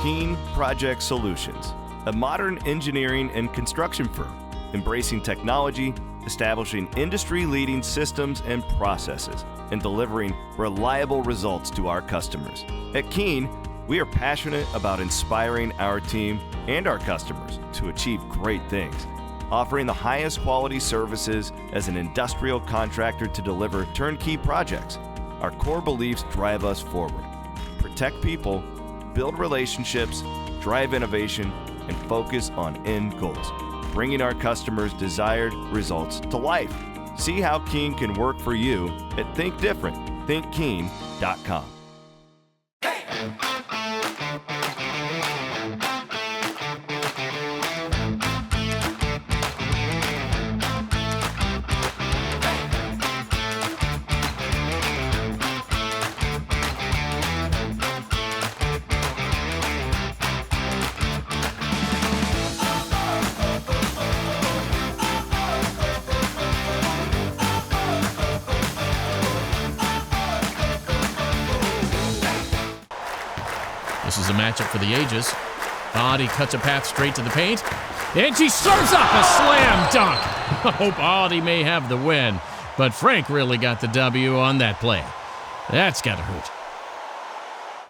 Keen Project Solutions, a modern engineering and construction firm, embracing technology, establishing industry-leading systems and processes, and delivering reliable results to our customers. At Keen, we are passionate about inspiring our team and our customers to achieve great things, offering the highest quality services as an industrial contractor to deliver turnkey projects. Our core beliefs drive us forward. Protect people, build relationships, drive innovation, and focus on end goals, bringing our customers' desired results to life. See how Keen can work for you at Think Different, thinkkeen.com. This is a matchup for the ages. Audi cuts a path straight to the paint, and she serves up a slam dunk. I hope Audi may have the win, but Frank really got the W on that play. That's gotta hurt.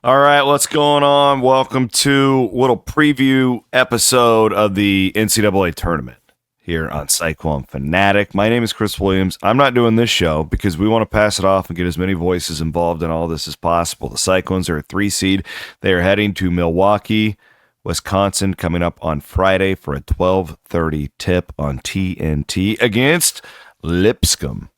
All right, what's going on? Welcome to a little preview episode of the NCAA Tournament here on Cyclone Fanatic. My name is Chris Williams. I'm not doing this show because we want to pass it off and get as many voices involved in all this as possible. The Cyclones are a 3 seed. They are heading to Milwaukee, Wisconsin, coming up on Friday for a 12:30 tip on TNT against Lipscomb.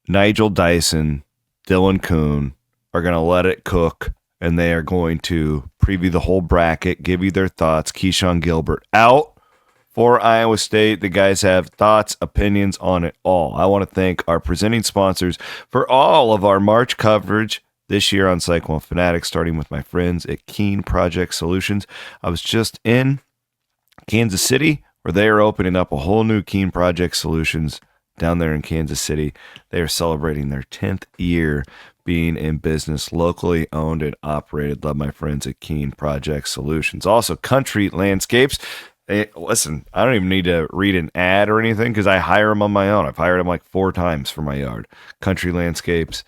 Nigel Dyson, Dylan Coon are going to let it cook, and they are going to preview the whole bracket, give you their thoughts. Keshon Gilbert out for Iowa State. The guys have thoughts, opinions on it all. I want to thank our presenting sponsors for all of our March coverage this year on Cyclone Fanatic, starting with my friends at Keen Project Solutions. I was just in Kansas City, where they are opening up a whole new Keen Project Solutions down there in Kansas City. They are celebrating their 10th year being in business, locally owned and operated. Love my friends at Keen Project Solutions. Also, Country Landscapes. Hey, listen, I don't even need to read an ad or anything because I hire them on my own. I've hired them like 4 times for my yard. Country Landscapes,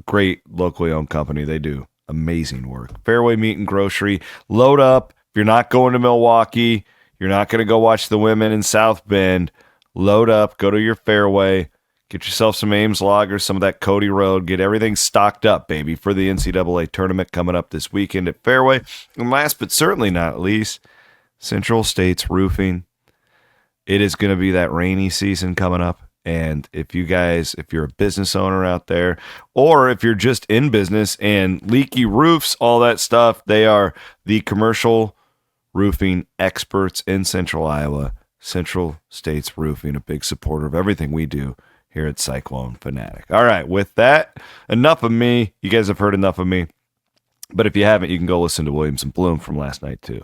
great locally owned company. They do amazing work. Fairway Meat and Grocery. Load up. If you're not going to Milwaukee, you're not going to go watch the women in South Bend. Load up. Go to your Fairway. Get yourself some Ames Lager, some of that Cody Road. Get everything stocked up, baby, for the NCAA Tournament coming up this weekend at Fairway. And last but certainly not least, Central States Roofing. It is going to be that rainy season coming up. And if you're a business owner out there, or if you're just in business and leaky roofs, all that stuff, they are the commercial roofing experts in Central Iowa. Central States Roofing, a big supporter of everything we do here at Cyclone Fanatic. All right, with that, enough of me. You guys have heard enough of me. But if you haven't, you can go listen to Williams and Bloom from last night too.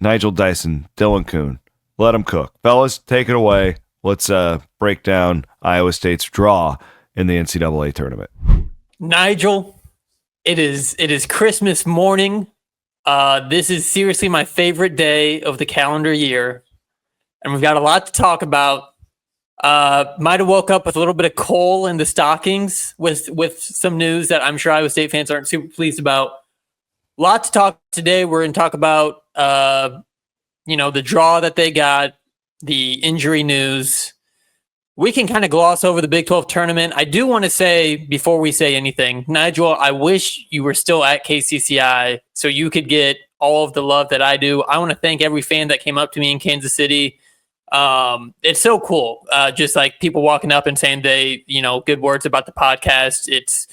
Nigel Dyson, Dylan Coon, let them cook. Fellas, take it away. Let's break down Iowa State's draw in the NCAA tournament. Nigel, it is Christmas morning. This is seriously my favorite day of the calendar year, and we've got a lot to talk about. Might have woke up with a little bit of coal in the stockings with some news that I'm sure Iowa State fans aren't super pleased about. Lot to talk today. We're going to talk about the draw that they got, the injury news. We can kind of gloss over the Big 12 tournament. I do want to say, before we say anything, Nigel, I wish you were still at KCCI so you could get all of the love that I do. I want to thank every fan that came up to me in Kansas City. It's so cool. Just like people walking up and saying good words about the podcast. It's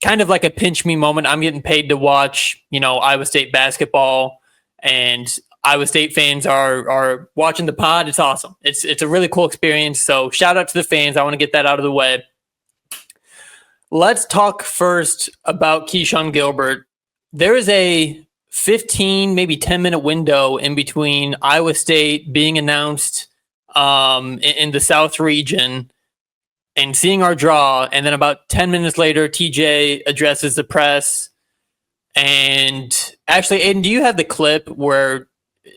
kind of like a pinch me moment. I'm getting paid to watch, Iowa State basketball, and Iowa State fans are watching the pod. It's awesome. It's a really cool experience. So shout out to the fans. I want to get that out of the way. Let's talk first about Keshon Gilbert. There is a 15, maybe 10-minute window in between Iowa State being announced in the South region and seeing our draw, and then about 10 minutes later, TJ addresses the press. And actually, Aiden, do you have the clip where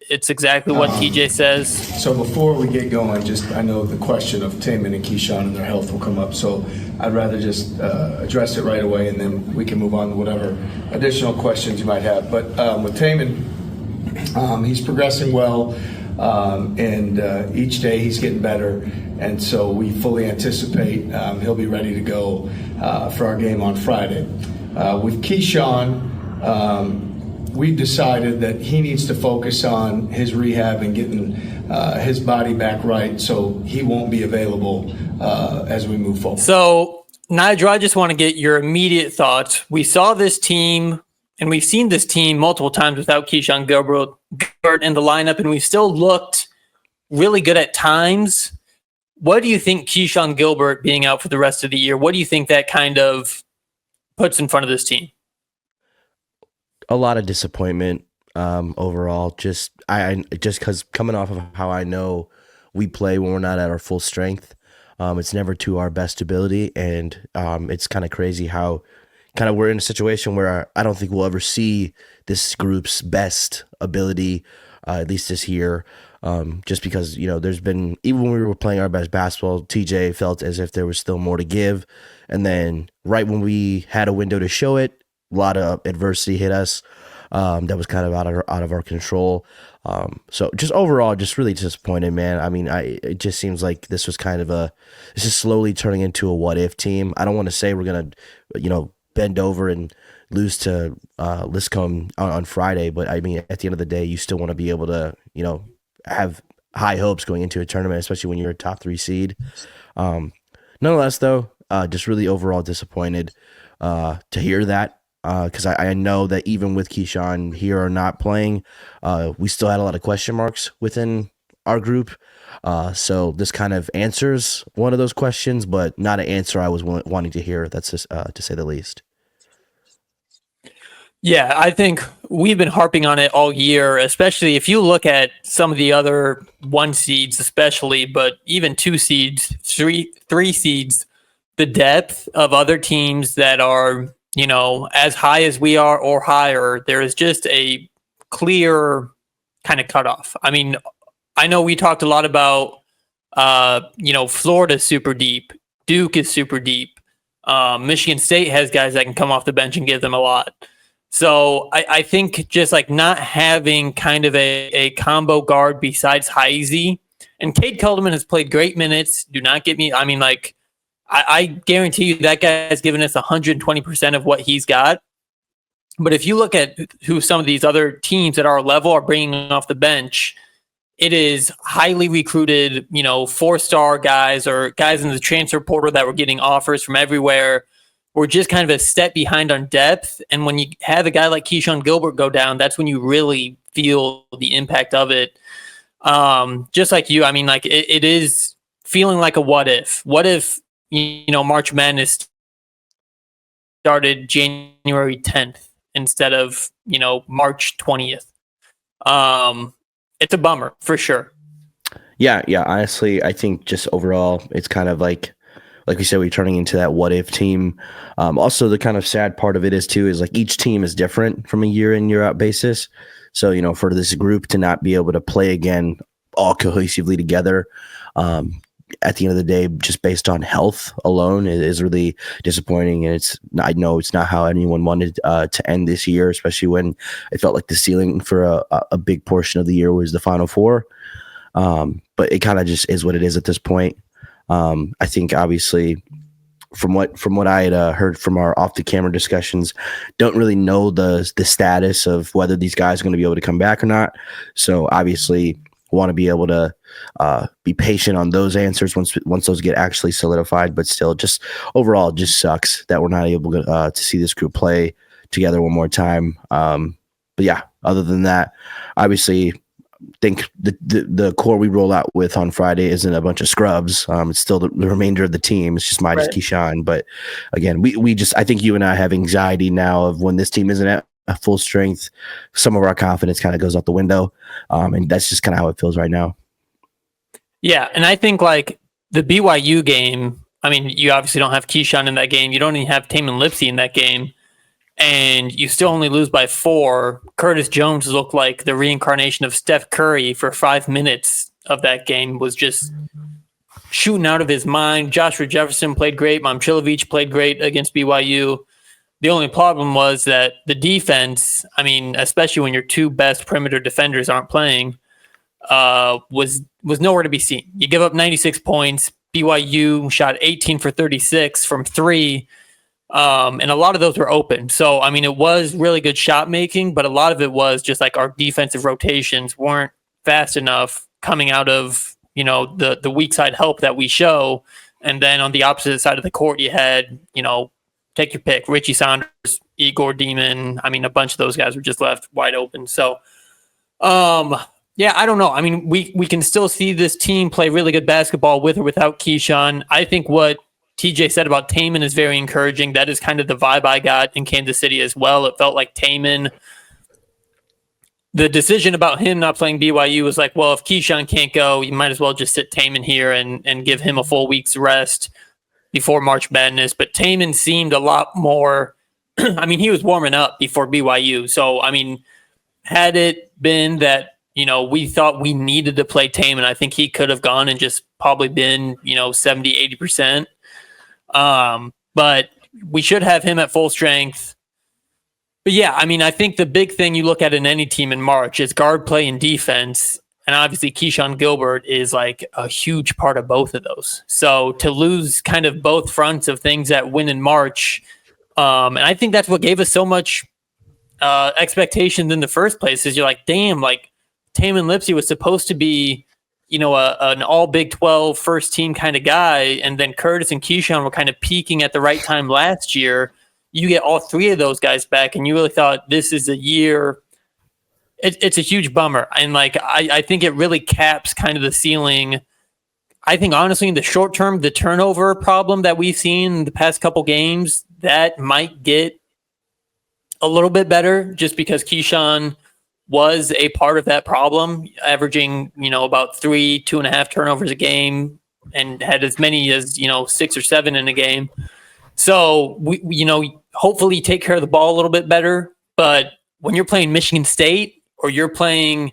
it's exactly what TJ says? So before we get going, I know the question of Taman and Keshon and their health will come up. So I'd rather just address it right away, and then we can move on to whatever additional questions you might have. But with Taman, he's progressing well, and each day he's getting better. And so we fully anticipate he'll be ready to go for our game on Friday. With Keshon, we've decided that he needs to focus on his rehab and getting his body back right, so he won't be available as we move forward. So, Nigel, I just want to get your immediate thoughts. We saw this team, and we've seen this team multiple times without Keshon Gilbert in the lineup, and we still looked really good at times. What do you think Keshon Gilbert being out for the rest of the year, what do you think that kind of puts in front of this team? A lot of disappointment overall. Just because coming off of how I know we play when we're not at our full strength, it's never to our best ability, and it's kind of crazy how we're in a situation where I don't think we'll ever see this group's best ability, at least this year. Just because, there's been, even when we were playing our best basketball, TJ felt as if there was still more to give. And then right when we had a window to show it, a lot of adversity hit us. That was kind of out of our control. So just overall, just really disappointed, man. I mean, it just seems like this is slowly turning into a what if team. I don't want to say we're going to, bend over and lose to Liscombe on Friday, but I mean, at the end of the day, you still want to be able to, have high hopes going into a tournament, especially when you're a top 3 seed. Nonetheless, though, just really overall disappointed to hear that, because I know that even with Keshon here or not playing, we still had a lot of question marks within our group. So this kind of answers one of those questions, but not an answer I was wanting to hear. That's just to say the least. Yeah, I think we've been harping on it all year, especially if you look at some of the other 1 seeds, especially, but even 2 seeds, 3 seeds, the depth of other teams that are, as high as we are or higher, there is just a clear kind of cutoff. I mean, I know we talked a lot about, Florida's super deep, Duke is super deep, Michigan State has guys that can come off the bench and give them a lot. So I think just like not having kind of a combo guard besides Heisey, and Cade Kelderman has played great minutes. Do not get me. I mean, like, I guarantee you that guy has given us 120% of what he's got. But if you look at who some of these other teams at our level are bringing off the bench, it is highly recruited, 4-star guys or guys in the transfer portal that were getting offers from everywhere. We're just kind of a step behind on depth. And when you have a guy like Keshon Gilbert go down, that's when you really feel the impact of it. Just like you, I mean, like it is feeling like a what if. What if, March Madness started January 10th instead of, March 20th? It's a bummer for sure. Yeah. Honestly, I think just overall, it's kind of like we said, we're turning into that what if team. Also, the kind of sad part of it is like each team is different from a year in, year out basis. So, for this group to not be able to play again all cohesively together, at the end of the day, just based on health alone, it is really disappointing. And I know it's not how anyone wanted to end this year, especially when it felt like the ceiling for a big portion of the year was the Final Four. But it kind of just is what it is at this point. I think obviously from what I had heard from our off the camera discussions, don't really know the status of whether these guys are going to be able to come back or not. So obviously want to be able to be patient on those answers once those get actually solidified. But still, just overall, it just sucks that we're not able to see this group play together one more time. But yeah, other than that, obviously, think the core we roll out with on Friday isn't a bunch of scrubs. It's still the remainder of the team. It's just minus Keshon. But again, I think you and I have anxiety now of when this team isn't at full strength. Some of our confidence kind of goes out the window. And that's just kind of how it feels right now. Yeah. And I think like the BYU game, I mean, you obviously don't have Keshon in that game. You don't even have Taman Lipsey in that game. and you still only lose by 4. Curtis Jones looked like the reincarnation of Steph Curry for 5 minutes of that game, was just shooting out of his mind. Joshua Jefferson played great. Momcilovic played great against BYU. The only problem was that the defense, I mean, especially when your 2 best perimeter defenders aren't playing, was nowhere to be seen. You give up 96 points. BYU shot 18 for 36 from 3, and a lot of those were open. So, I mean, it was really good shot making, but a lot of it was just like our defensive rotations weren't fast enough coming out of, the weak side help that we show. And then on the opposite side of the court, you had, take your pick, Richie Saunders, Igor Demon. I mean, a bunch of those guys were just left wide open. So, yeah, I don't know. I mean, we can still see this team play really good basketball with or without Keshon. I think what TJ said about Taman is very encouraging. That is kind of the vibe I got in Kansas City as well. It felt like Taman, the decision about him not playing BYU was like, well, if Keshon can't go, you might as well just sit Taman here and give him a full week's rest before March Madness. But Taman seemed a lot more, I mean, he was warming up before BYU. So, I mean, had it been that, we thought we needed to play Taman, I think he could have gone and just probably been, 70, 80%. But we should have him at full strength. But yeah, I mean, I think the big thing you look at in any team in March is guard play and defense. And obviously Keshon Gilbert is like a huge part of both of those. So to lose kind of both fronts of things that win in March, and I think that's what gave us so much expectations in the first place, is you're like, damn, like Taman Lipsey was supposed to be, an all Big 12 first team kind of guy. And then Curtis and Keshon were kind of peaking at the right time last year. You get all 3 of those guys back, and you really thought this is a year. It's a huge bummer. And like, I think it really caps kind of the ceiling. I think honestly, in the short term, the turnover problem that we've seen in the past couple games, that might get a little bit better just because Keshon was a part of that problem, averaging, about 2.5 turnovers a game and had as many as, 6 or 7 in a game. So we hopefully take care of the ball a little bit better. But when you're playing Michigan State or you're playing,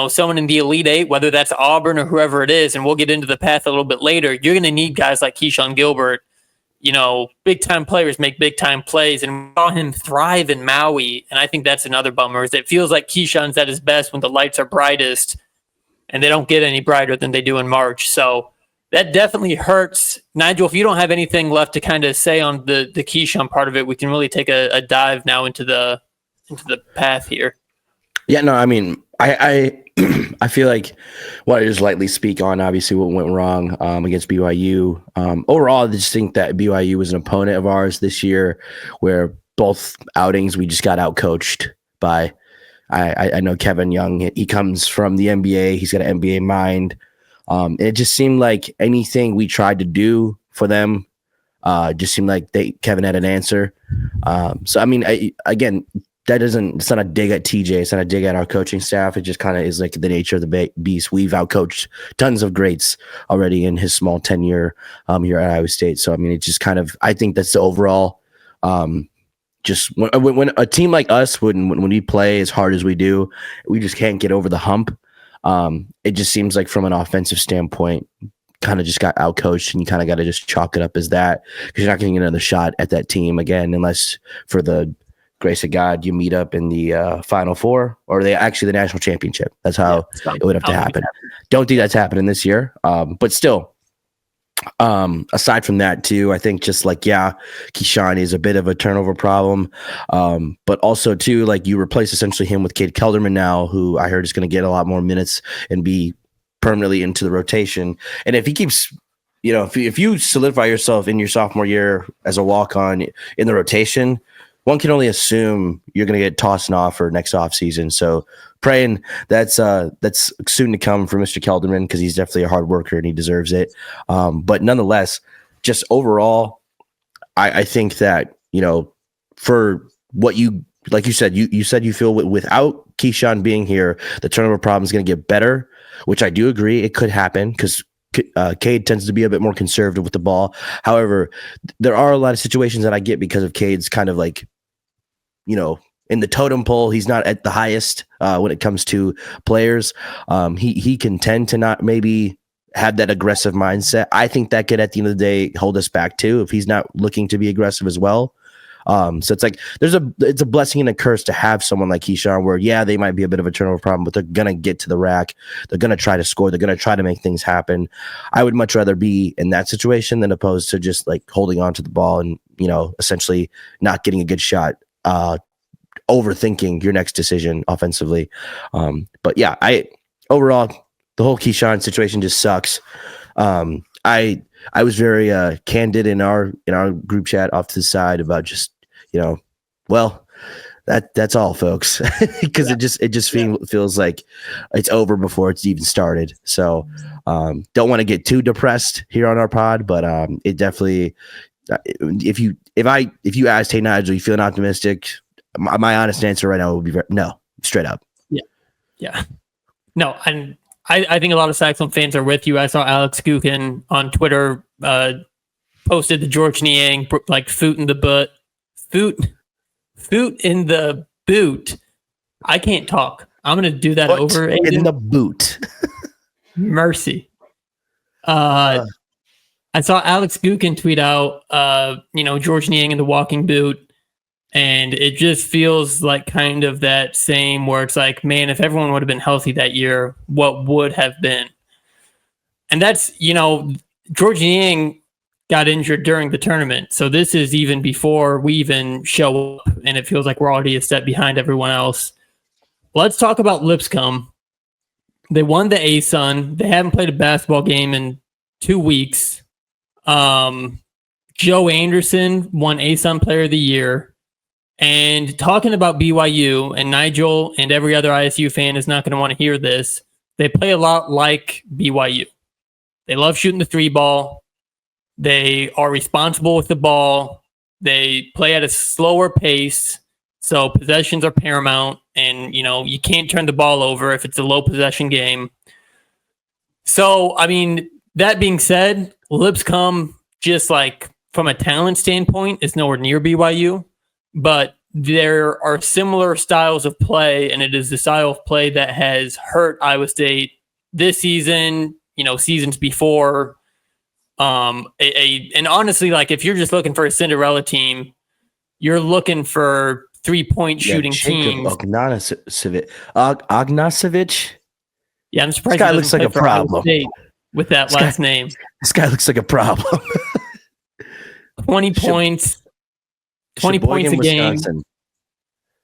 someone in the Elite Eight, whether that's Auburn or whoever it is, and we'll get into the path a little bit later, you're going to need guys like Keshon Gilbert. Big time players make big time plays, and we saw him thrive in Maui. And I think that's another bummer, is it feels like Keshon's at his best when the lights are brightest, and they don't get any brighter than they do in March. So that definitely hurts. Nigel, if you don't have anything left to kind of say on the Keshon part of it, we can really take a dive now into the path here. Yeah, no, I mean, I feel like what I just lightly speak on, obviously what went wrong against BYU. Overall, I just think that BYU was an opponent of ours this year, where both outings we just got outcoached by. I know Kevin Young. He comes from the NBA. He's got an NBA mind. It just seemed like anything we tried to do for them just seemed like Kevin had an answer. So, I mean, it's not a dig at TJ. It's not a dig at our coaching staff. It just kind of is like the nature of the beast. We've outcoached tons of greats already in his small tenure here at Iowa State. So, I mean, it's just kind of, I think that's the overall, just when a team like us, when we play as hard as we do, we just can't get over the hump. It just seems like from an offensive standpoint, kind of just got outcoached, and you kind of got to just chalk it up as that, because you're not getting another shot at that team again, unless for the grace of God, you meet up in the Final Four, or the national championship. That's how it would have to happen. Don't think that's happening this year. But still, aside from that too, I think just like, Keshon is a bit of a turnover problem. But also too, like, you replace essentially him with Cade Kelderman now, who I heard is going to get a lot more minutes and be permanently into the rotation. And if he keeps, if you solidify yourself in your sophomore year as a walk-on in the rotation, one can only assume you're going to get tossed an offer next offseason. So praying that's soon to come for Mr. Kelderman, because he's definitely a hard worker and he deserves it. But nonetheless, just overall, I think that, for what you, like you said, you said you feel without Keshon being here, the turnover problem is going to get better, which I do agree it could happen, because Cade tends to be a bit more conservative with the ball. However, there are a lot of situations that I get because of Cade's kind of like in the totem pole, he's not at the highest when it comes to players. He can tend to not maybe have that aggressive mindset. I think that could, at the end of the day, hold us back too if he's not looking to be aggressive as well. So it's like it's a blessing and a curse to have someone like Keshon where, yeah, they might be a bit of a turnover problem, but they're going to get to the rack. They're going to try to score. They're going to try to make things happen. I would much rather be in that situation than opposed to just like holding on to the ball and, essentially not getting a good shot, overthinking your next decision offensively. But yeah, overall, the whole Keshon situation just sucks. I was very candid in our group chat off to the side about just that's all, folks, because it just feels like it's over before it's even started. So don't want to get too depressed here on our pod, but it definitely if you asked, hey Nigel, you feeling optimistic? My honest answer right now would be no, straight up. Yeah. No, and I think a lot of Saxon fans are with you. I saw Alex Gukin on Twitter posted the George Niang like foot in the boot. I can't talk. I'm gonna do that over in the boot. Mercy. I saw Alex Gukin tweet out, George Niang in the walking boot. And it just feels like kind of that same where it's like, man, if everyone would have been healthy that year, what would have been? And that's, George Niang got injured during the tournament. So this is even before we even show up, and it feels like we're already a step behind everyone else. Let's talk about Lipscomb. They won the ASUN. They haven't played a basketball game in 2 weeks. Joe Anderson won ASUN Player of the Year. And talking about BYU, and Nigel and every other ISU fan is not going to want to hear this, they play a lot like BYU. They love shooting the 3-ball. They are responsible with the ball. They play at a slower pace, so possessions are paramount. And, you can't turn the ball over if it's a low possession game. So, that being said, Lipscomb, just like from a talent standpoint, is nowhere near BYU. But there are similar styles of play, and it is the style of play that has hurt Iowa State this season, seasons before. And honestly, like if you're just looking for a Cinderella team, you're looking for 3-point shooting teams. Ognasiewicz. Yeah, I'm surprised this guy looks like a problem with that last name. This guy looks like a problem. 20 points. 20 points a game,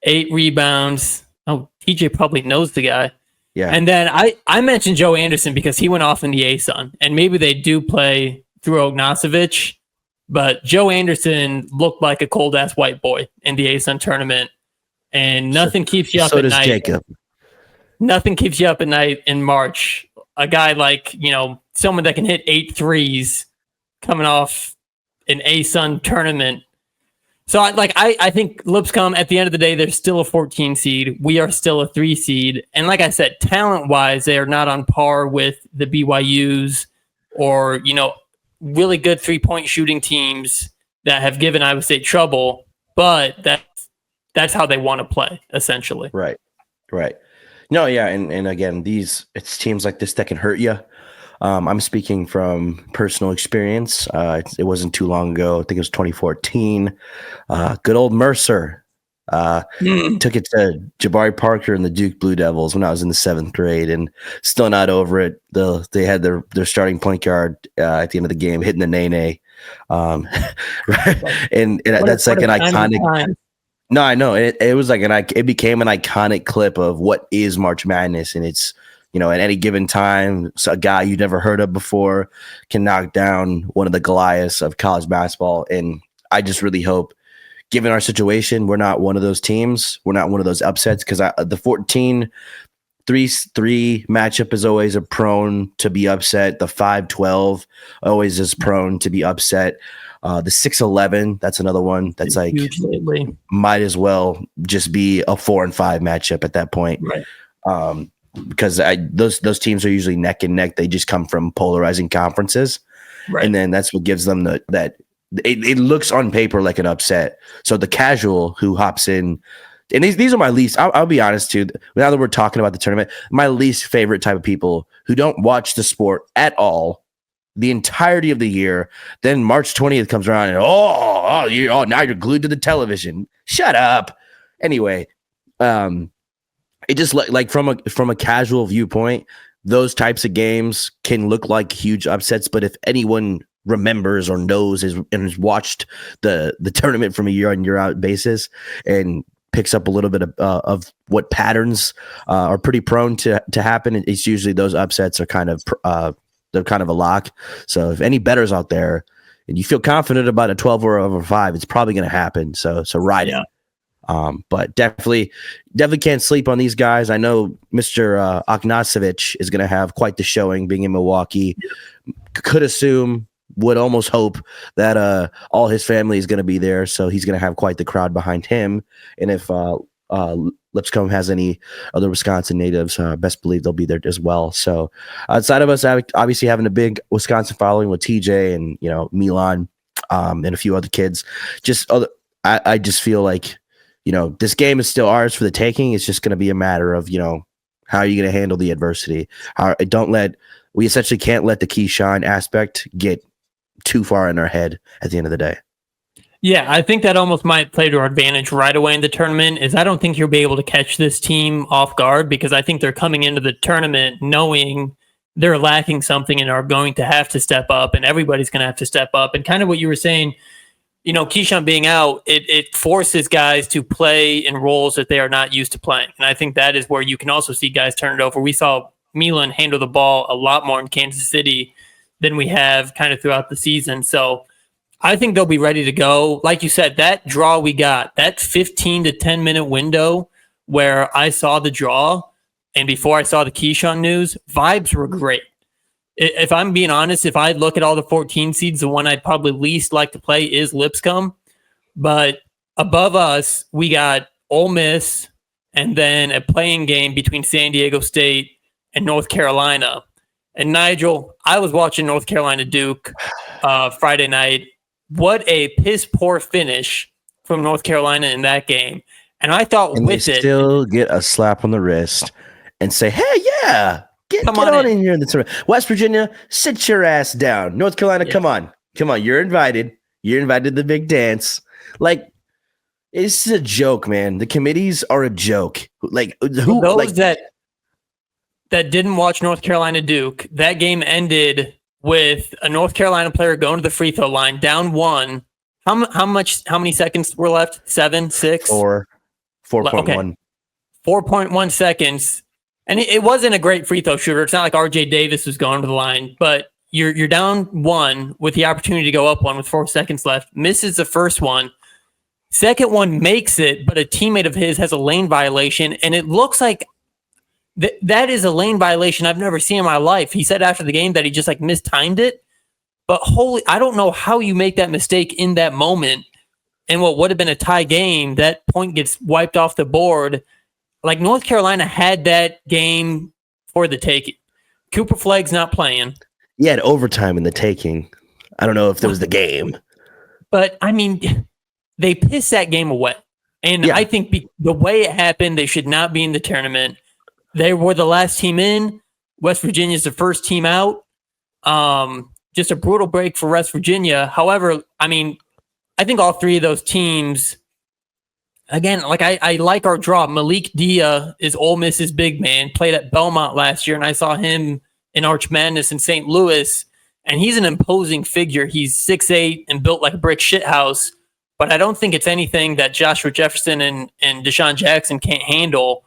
8 rebounds. Oh, TJ probably knows the guy. Yeah. And then I mentioned Joe Anderson because he went off in the ASUN, and maybe they do play through Ognasiewicz, but Joe Anderson looked like a cold-ass white boy in the ASUN tournament, and nothing keeps you up at night. Jacob. Nothing keeps you up at night in March. A guy like, someone that can hit 8 threes coming off an ASUN tournament. So I think Lipscomb, at the end of the day, they're still a 14 seed. We are still a 3 seed. And like I said, talent-wise, they are not on par with the BYUs or, really good 3-point shooting teams that have given Iowa State trouble. But that's how they want to play, essentially. Right. No, yeah. And again, it's teams like this that can hurt you. I'm speaking from personal experience. It wasn't too long ago. I think it was 2014. Good old Mercer took it to Jabari Parker and the Duke Blue Devils when I was in the 7th grade, and still not over it. They had their starting point guard at the end of the game hitting the nene. Right? and that's like an iconic. No, I know. It was like it became an iconic clip of what is March Madness, and it's. At any given time, a guy you've never heard of before can knock down one of the Goliaths of college basketball. And I just really hope, given our situation, we're not one of those teams. We're not one of those upsets, because the 14-3 matchup is always prone to be upset. The 5-12 always is prone to be upset. The 6-11, that's another one that's like might as well just be a 4-5 matchup at that point. Right. Because those teams are usually neck and neck. They just come from polarizing conferences, right. And then that's what gives them that it looks on paper like an upset. So the casual who hops in, and these are my least, I'll be honest too, now that we're talking about the tournament, my least favorite type of people who don't watch the sport at all the entirety of the year. Then March 20th comes around and now you're glued to the television. Shut up. Anyway, it just like from a casual viewpoint, those types of games can look like huge upsets, but if anyone remembers or knows and has watched the tournament from a year on year out basis and picks up a little bit of what patterns are pretty prone to happen, it's usually those upsets are kind of they're kind of a lock. So if any bettors out there and you feel confident about a 12 or over 5, it's probably going to happen. So ride it. But definitely can't sleep on these guys. I know Mr. Oknasevich is going to have quite the showing being in Milwaukee. Could assume, would almost hope that all his family is going to be there. So he's going to have quite the crowd behind him. And if Lipscomb has any other Wisconsin natives, best believe they'll be there as well. So outside of us obviously having a big Wisconsin following with TJ and, Milan and a few other kids, I just feel like, this game is still ours for the taking. It's just going to be a matter of, how are you going to handle the adversity? We essentially can't let the Keshon aspect get too far in our head at the end of the day. Yeah, I think that almost might play to our advantage right away in the tournament. I don't think you'll be able to catch this team off guard because I think they're coming into the tournament knowing they're lacking something and are going to have to step up, and everybody's going to have to step up. And kind of what you were saying, Keshon being out, it forces guys to play in roles that they are not used to playing. And I think that is where you can also see guys turn it over. We saw Milan handle the ball a lot more in Kansas City than we have kind of throughout the season. So I think they'll be ready to go. Like you said, that draw we got, that 15 to 10 minute window where I saw the draw and before I saw the Keshon news, vibes were great. If I'm being honest, if I look at all the 14 seeds, the one I'd probably least like to play is Lipscomb. But above us, we got Ole Miss and then a playing game between San Diego State and North Carolina. And Nigel, I was watching North Carolina Duke Friday night. What a piss poor finish from North Carolina in that game. And I thought and with they it, still get a slap on the wrist and say, hey, yeah, get on in here in the tournament. West Virginia, sit your ass down. North Carolina, come on. You're invited. You're invited to the big dance. Like, it's a joke, man. The committees are a joke. Like, who? Those that didn't watch North Carolina Duke, that game ended with a North Carolina player going to the free throw line, down 1. How many seconds were left? 7, 6? 4.1. Okay. 4.1 seconds. And it wasn't a great free throw shooter. It's not like RJ Davis was going to the line, but you're down 1 with the opportunity to go up 1 with 4 seconds left. Misses the first one. Second one makes it, but a teammate of his has a lane violation, and it looks like that is a lane violation I've never seen in my life. He said after the game that he just mistimed it. But I don't know how you make that mistake in that moment. And what would have been a tie game, that point gets wiped off the board. Like, North Carolina had that game for the taking. Cooper Flagg's not playing. He had overtime in the taking. I don't know if there was the game. But, I mean, they pissed that game away. And I think the way it happened, they should not be in the tournament. They were the last team in. West Virginia's the first team out. Just a brutal break for West Virginia. However, I mean, I think all three of those teams, again, like I like our draw. Malik Dia is Ole Miss's big man, played at Belmont last year, and I saw him in Arch Madness in St. Louis, and he's an imposing figure. He's 6'8" and built like a brick shithouse, but I don't think it's anything that Joshua Jefferson and Deshaun Jackson can't handle.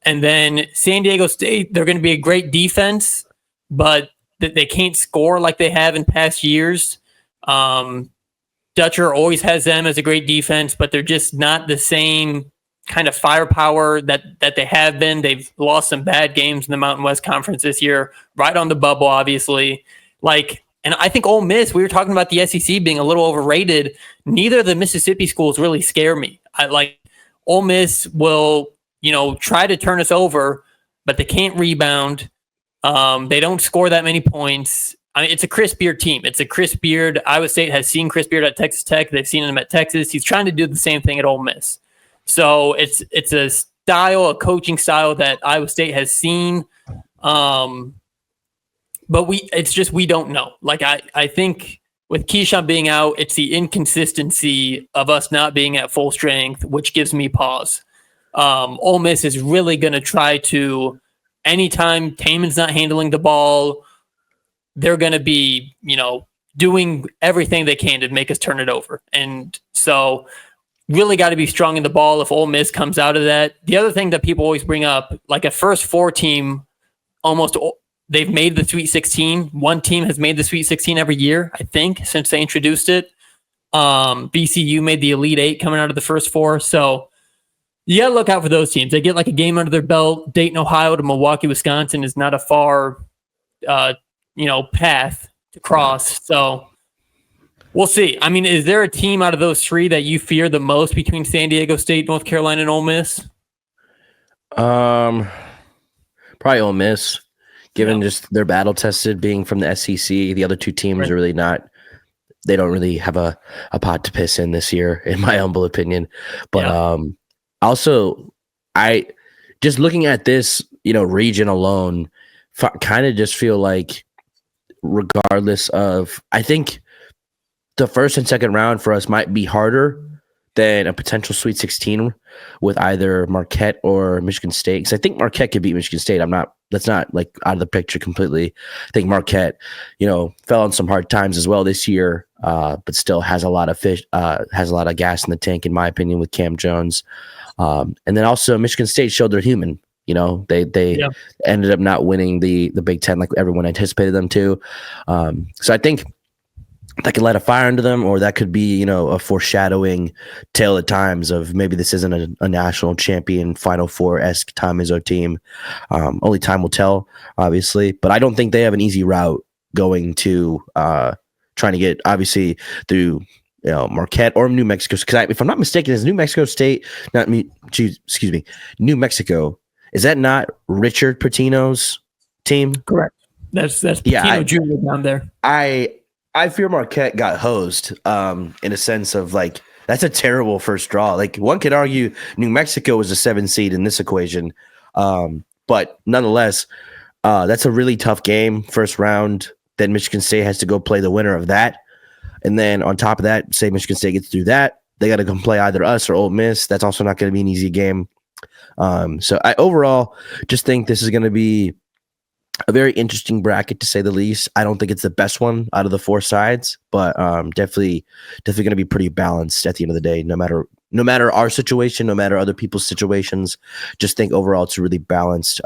And then San Diego State, they're going to be a great defense, but they can't score like they have in past years. Dutcher always has them as a great defense, but they're just not the same kind of firepower that they have been. They've lost some bad games in the Mountain West Conference this year, right on the bubble, obviously. And I think Ole Miss, we were talking about the SEC being a little overrated. Neither of the Mississippi schools really scare me. Ole Miss will, try to turn us over, but they can't rebound. They don't score that many points. I mean, it's a Chris Beard team. It's a Chris Beard. Iowa State has seen Chris Beard at Texas Tech. They've seen him at Texas. He's trying to do the same thing at Ole Miss. So it's a style, a coaching style that Iowa State has seen. But we don't know. Like I think with Keshon being out, it's the inconsistency of us not being at full strength, which gives me pause. Ole Miss is really going to try to, anytime Taman's not handling the ball, they're going to be, doing everything they can to make us turn it over. And so really got to be strong in the ball if Ole Miss comes out of that. The other thing that people always bring up, like a first four team, they've made the Sweet 16. One team has made the Sweet 16 every year, I think, since they introduced it. BCU made the Elite Eight coming out of the first four. So you got to look out for those teams. They get like a game under their belt. Dayton, Ohio to Milwaukee, Wisconsin is not a far, path to cross. So we'll see. I mean, is there a team out of those three that you fear the most between San Diego State, North Carolina, and Ole Miss? Probably Ole Miss, given just their battle tested being from the SEC. The other two teams are really not. They don't really have a pot to piss in this year, in my humble opinion. But also, I just looking at this, region alone, kind of just feel like, regardless of, I think the first and second round for us might be harder than a potential Sweet 16 with either Marquette or Michigan State. Because I think Marquette could beat Michigan State. That's not like out of the picture completely. I think Marquette, fell on some hard times as well this year, but still has a lot of gas in the tank, in my opinion, with Cam Jones. And then also Michigan State showed they're human. They ended up not winning the Big Ten like everyone anticipated them to. So I think that could light a fire under them, or that could be, a foreshadowing tale at times of maybe this isn't a national champion Final Four-esque Tom Izzo team. Only time will tell, obviously, but I don't think they have an easy route going to trying to get, obviously, through Marquette or New Mexico. Because if I'm not mistaken, is New Mexico State, New Mexico, is that not Richard Pitino's team? Correct. That's Pitino Jr. down there. I fear Marquette got hosed in a sense of like, that's a terrible first draw. Like, one could argue New Mexico was a 7 seed in this equation. But nonetheless, that's a really tough game, first round. Then Michigan State has to go play the winner of that. And then on top of that, say Michigan State gets through that, they got to come play either us or Ole Miss. That's also not going to be an easy game. So I overall just think this is going to be a very interesting bracket, to say the least. I don't think it's the best one out of the four sides, but definitely going to be pretty balanced at the end of the day. No matter our situation, no matter other people's situations, just think overall it's a really balanced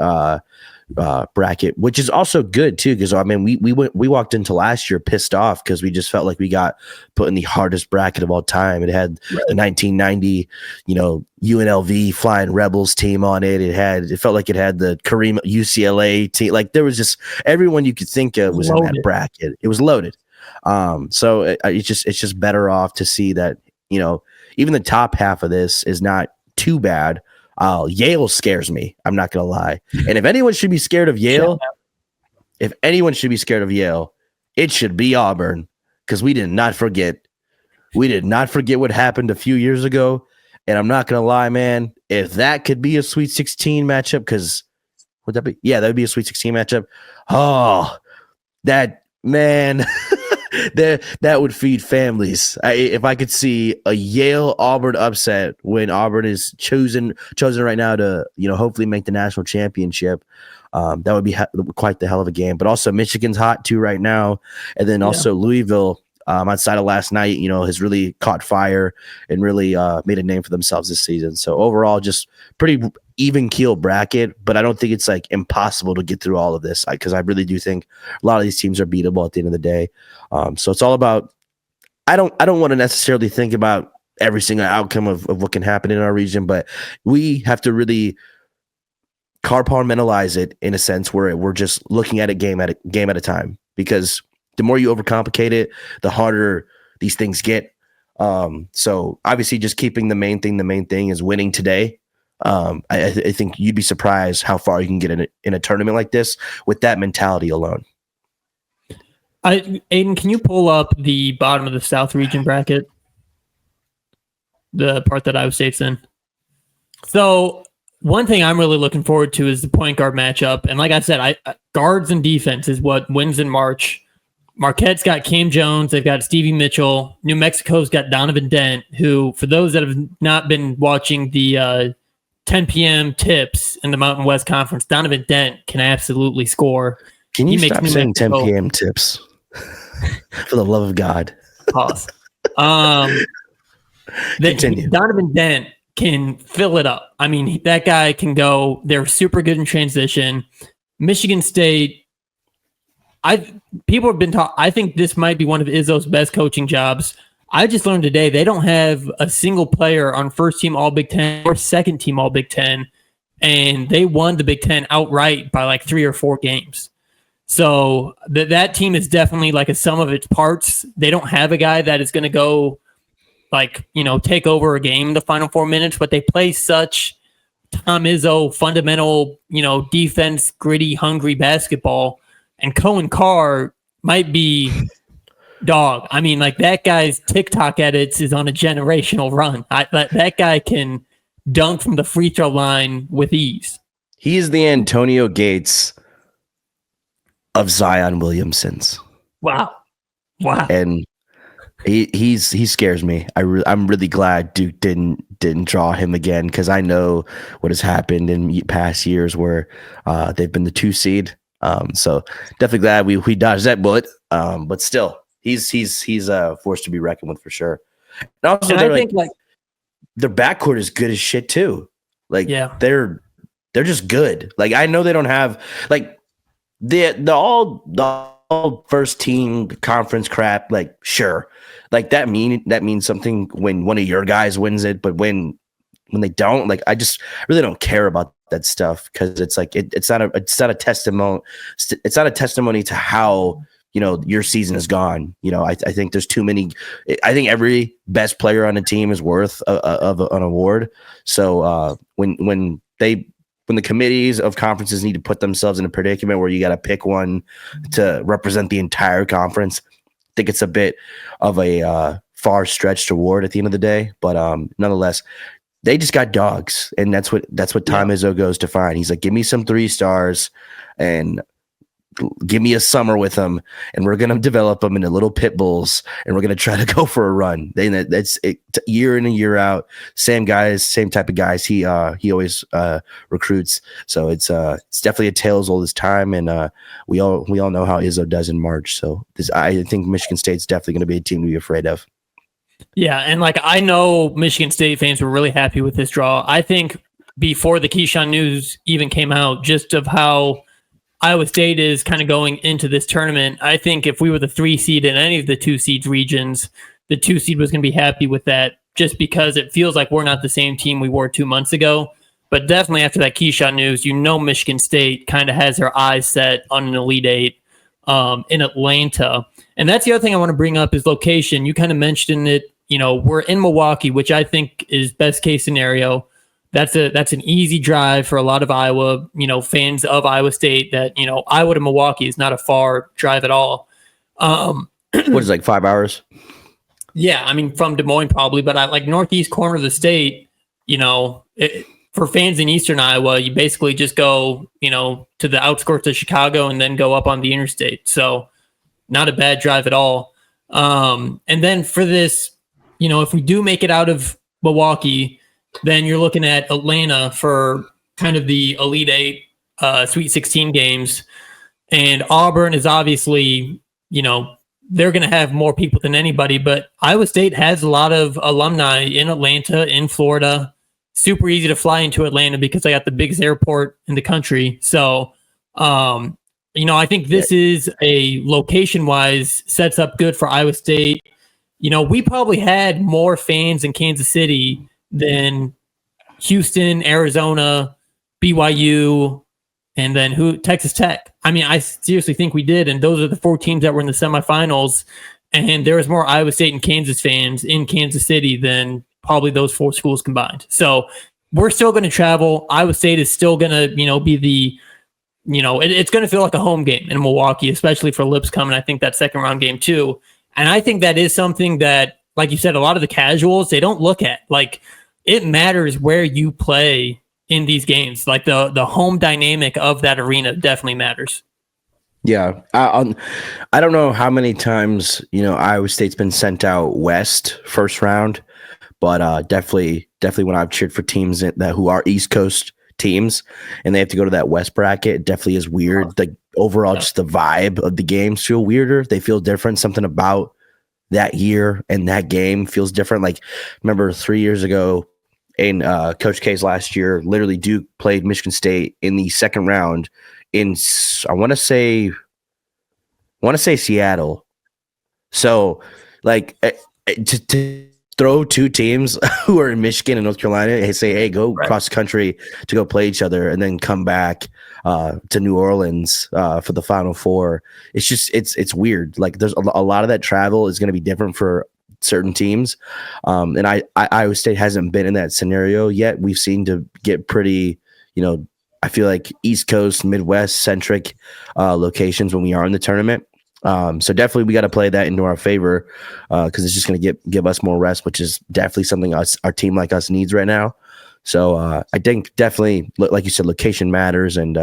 bracket, which is also good too. Because we walked into last year pissed off because we just felt like we got put in the hardest bracket of all time. It had the 1990, UNLV Flying Rebels team on it. It felt like it had the Kareem UCLA team. Like, there was just everyone you could think of was loaded in that bracket. It was loaded. So it's just better off to see that even the top half of this is not too bad. Yale scares me. I'm not going to lie. And if anyone should be scared of Yale, it should be Auburn, because we did not forget what happened a few years ago. And I'm not going to lie, man, if that could be a Sweet 16 matchup, because would that be? Yeah, that would be a Sweet 16 matchup. Oh, that, man, that would feed families. If I could see a Yale Auburn upset when Auburn is chosen right now to hopefully make the national championship, that would be quite the hell of a game. But also Michigan's hot too right now, and then also Louisville outside of last night, has really caught fire and really made a name for themselves this season. So overall, just pretty even keel bracket, but I don't think it's like impossible to get through all of this, because I really do think a lot of these teams are beatable at the end of the day. So it's all about, I don't want to necessarily think about every single outcome of what can happen in our region, but we have to really compartmentalize it in a sense where we're just looking at it game at a time, because the more you overcomplicate it, the harder these things get. So obviously just keeping the main thing is winning today. I think you'd be surprised how far you can get in a tournament like this with that mentality alone. Aiden, can you pull up the bottom of the South region bracket? The part that Iowa State's in. So one thing I'm really looking forward to is the point guard matchup. And like I said, guards and defense is what wins in March. Marquette's got Cam Jones. They've got Stevie Mitchell. New Mexico's got Donovan Dent, who, for those that have not been watching the 10 p.m. tips in the Mountain West Conference, Donovan Dent can absolutely score. Can you stop saying 10 p.m. tips? For the love of God. Pause. Continue. Donovan Dent can fill it up. I mean, that guy can go. They're super good in transition. Michigan State, people have been talking. I think this might be one of Izzo's best coaching jobs. I just learned today they don't have a single player on first team All Big Ten or second team All Big Ten, and they won the Big Ten outright by like 3 or 4 games. So that team is definitely like a sum of its parts. They don't have a guy that is going to go take over a game in the final 4 minutes, but they play such Tom Izzo fundamental, defense, gritty, hungry basketball. And Cohen Carr might be dog. I mean, like that guy's TikTok edits is on a generational run. That guy can dunk from the free throw line with ease. He is the Antonio Gates of Zion Williamson's. Wow. And he scares me. I'm really glad Duke didn't draw him again, because I know what has happened in past years where they've been the 2 seed. So definitely glad we dodged that bullet. But still, he's a force to be reckoned with for sure. And also, I think their backcourt is good as shit too. Like, yeah, they're just good. Like, I know they don't have like the all first team conference crap. Like, sure, like that means something when one of your guys wins it, but when they don't, like, I just really don't care about that stuff, because it's like it's not a testimony. It's not a testimony to how your season is gone. I think there's too many. I think every best player on a team is worth of an award. So when the committees of conferences need to put themselves in a predicament where you got to pick one to represent the entire conference, I think it's a bit of a far-stretched award at the end of the day. But nonetheless, they just got dogs, and that's what Tom Izzo goes to find. He's like, give me some 3 stars and give me a summer with them, and we're going to develop them into little pit bulls, and we're going to try to go for a run. That's it, year in and year out. Same guys, same type of guys. He always recruits. So it's definitely a tale as old as time, and we all know how Izzo does in March. So I think Michigan State's definitely going to be a team to be afraid of. Yeah, and I know Michigan State fans were really happy with this draw. I think before the Keshon news even came out, just of how Iowa State is kind of going into this tournament, I think if we were the 3 seed in any of the 2 seeds regions, the 2 seed was going to be happy with that, just because it feels like we're not the same team we were 2 months ago. But definitely after that Keshon news, Michigan State kind of has their eyes set on an Elite 8 in Atlanta. And that's the other thing I want to bring up is location. You kind of mentioned it. We're in Milwaukee, which I think is best case scenario. That's an easy drive for a lot of Iowa, fans of Iowa State. That Iowa to Milwaukee is not a far drive at all. What is it, like 5 hours? Yeah, I mean from Des Moines probably, but I like northeast corner of the state. For fans in eastern Iowa, you basically just go to the outskirts of Chicago and then go up on the interstate. So not a bad drive at all. And then for this, if we do make it out of Milwaukee, then you're looking at Atlanta for kind of the Elite 8 Sweet 16 games. And Auburn is obviously, they're going to have more people than anybody, but Iowa State has a lot of alumni in Atlanta, in Florida. Super easy to fly into Atlanta because they got the biggest airport in the country. So, I think this is a location-wise sets up good for Iowa State. We probably had more fans in Kansas City than Houston, Arizona, BYU, and then Texas Tech. I mean, I seriously think we did, and those are the 4 teams that were in the semifinals, and there was more Iowa State and Kansas fans in Kansas City than probably those 4 schools combined. So we're still going to travel. Iowa State is still going to, be it's going to feel like a home game in Milwaukee, especially for Lipscomb. And I think that second round game too. And I think that is something that, like you said, a lot of the casuals, they don't look at. Like, it matters where you play in these games. Like the home dynamic of that arena definitely matters. Yeah. I don't know how many times, Iowa State's been sent out west first round, but definitely when I've cheered for teams who are East Coast teams and they have to go to that west bracket, it definitely is weird. The overall, just the vibe of the games feel weirder. They feel different. Something about that year and that game feels different. Like, remember 3 years ago in Coach K's last year, literally Duke played Michigan State in the second round in, I want to say Seattle. So, like, to throw two teams who are in Michigan and North Carolina and say, hey, go cross country to go play each other and then come back to New Orleans for the Final Four. It's just, it's weird. Like, there's a lot of that travel is going to be different for certain teams. And Iowa State hasn't been in that scenario yet. We've seen to get pretty, I feel like East Coast, Midwest centric locations when we are in the tournament. So definitely we got to play that into our favor because it's just going to give us more rest, which is definitely something our team like us needs right now. So I think definitely, like you said, location matters, and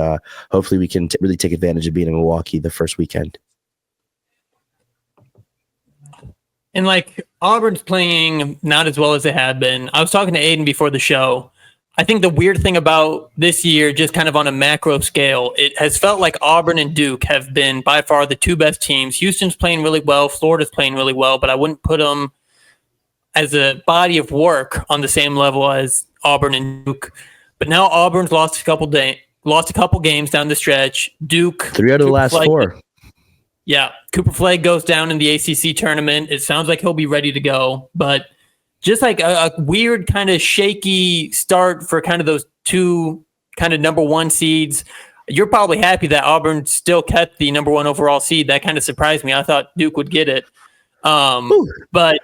hopefully we can really take advantage of being in Milwaukee the first weekend. And like Auburn's playing not as well as they have been. I was talking to Aiden before the show. I think the weird thing about this year, just kind of on a macro scale, it has felt like Auburn and Duke have been by far the two best teams. Houston's playing really well. Florida's playing really well, but I wouldn't put them as a body of work on the same level as Auburn and Duke. But now Auburn's lost a couple games down the stretch. Duke 3 out of the last 4. Yeah, Cooper Flagg goes down in the ACC tournament. It sounds like he'll be ready to go, but just like a weird kind of shaky start for kind of those two kind of number one seeds. You're probably happy that Auburn still kept the number one overall seed. That kind of surprised me. I thought Duke would get it. But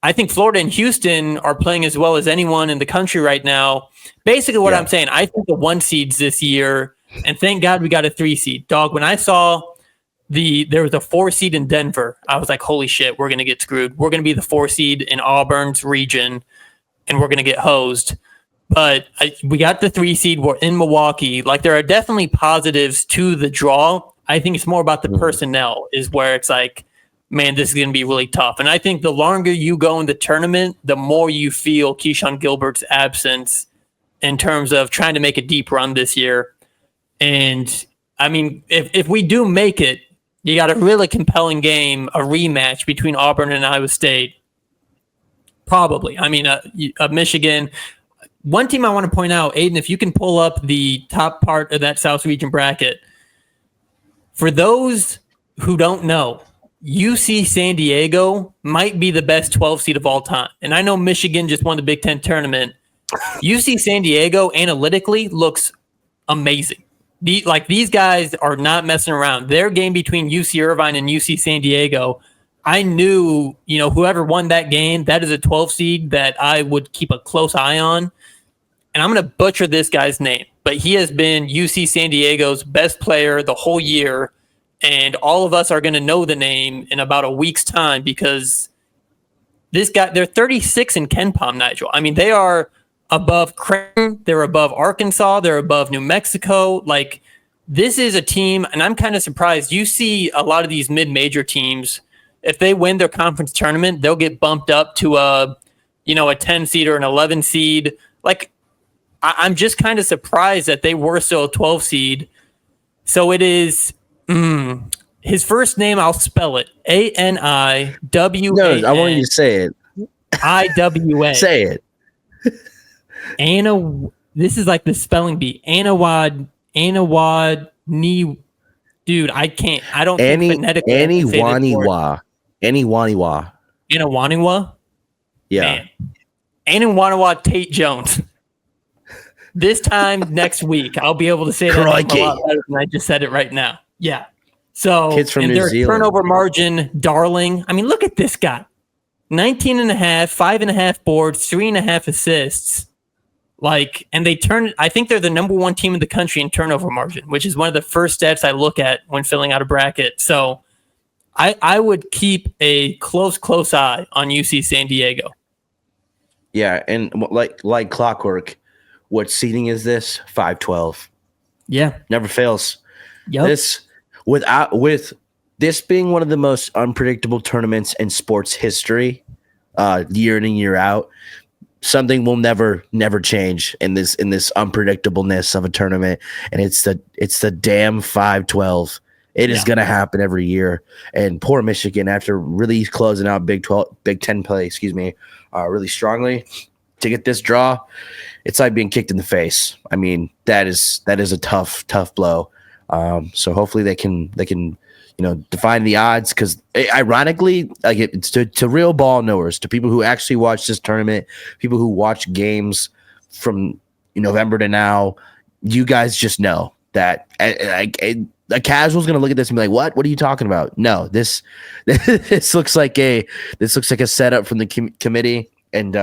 I think Florida and Houston are playing as well as anyone in the country right now. Basically what I'm saying, I think the 1 seeds this year, and thank God we got a 3 seed. Dog, when I saw there was a 4 seed in Denver, I was like, holy shit, we're going to get screwed. We're going to be the 4 seed in Auburn's region, and we're going to get hosed. But we got the 3 seed. We're in Milwaukee. Like, there are definitely positives to the draw. I think it's more about the personnel is where it's like, man, this is going to be really tough. And I think the longer you go in the tournament, the more you feel Keshon Gilbert's absence in terms of trying to make a deep run this year. And, I mean, if we do make it, you got a really compelling game, a rematch between Auburn and Iowa State. Probably. I mean, Michigan. One team I want to point out, Aiden, if you can pull up the top part of that South Region bracket. For those who don't know, UC San Diego might be the best 12 seed of all time. And I know Michigan just won the Big Ten tournament. UC San Diego analytically looks amazing. These guys are not messing around. Their game between UC Irvine and UC San Diego, I knew, whoever won that game, that is a 12 seed that I would keep a close eye on. And I'm going to butcher this guy's name, but he has been UC San Diego's best player the whole year. And all of us are going to know the name in about a week's time because this guy, they're 36 in Ken Palm, Nigel. I mean, they are above Creighton, they're above Arkansas, they're above New Mexico. Like, this is a team, and I'm kind of surprised. You see a lot of these mid-major teams, if they win their conference tournament, they'll get bumped up to a 10 seed or an 11 seed. Like, I'm just kind of surprised that they were still a 12 seed. So it is his first name, I'll spell it. ANIWA. No, I want you to say it. IWA. Say it. This is like the spelling bee. Anawad ni. Dude, I can't. I don't think phonetically. Anawaniwa. Anawaniwa? Yeah. Anawaniwa Tate Jones. This time next week, I'll be able to say that name a lot better than I just said it right now. Yeah. So, kids from New their Zealand. Turnover margin, darling. I mean, look at this guy. 19 and a half, 5.5 boards, 3.5 assists. Like, and I think they're the number one team in the country in turnover margin, which is one of the first stats I look at when filling out a bracket. So I would keep a close eye on UC San Diego. Yeah, and like clockwork, what seeding is this? 5-12. Yeah. Never fails. Yep. With this being one of the most unpredictable tournaments in sports history, year in and year out, something will never change in this unpredictableness of a tournament, and it's the damn 5-12. It is going to happen every year. And poor Michigan, after really closing out Big 10 play, really strongly, to get this draw, it's like being kicked in the face. I mean, that is a tough blow. So hopefully they can define the odds, because ironically, like, it's to real ball knowers, to people who actually watch this tournament, people who watch games from November to now, you guys just know that a casual's going to look at this and be like, what are you talking about? No, this looks like a setup from the committee, and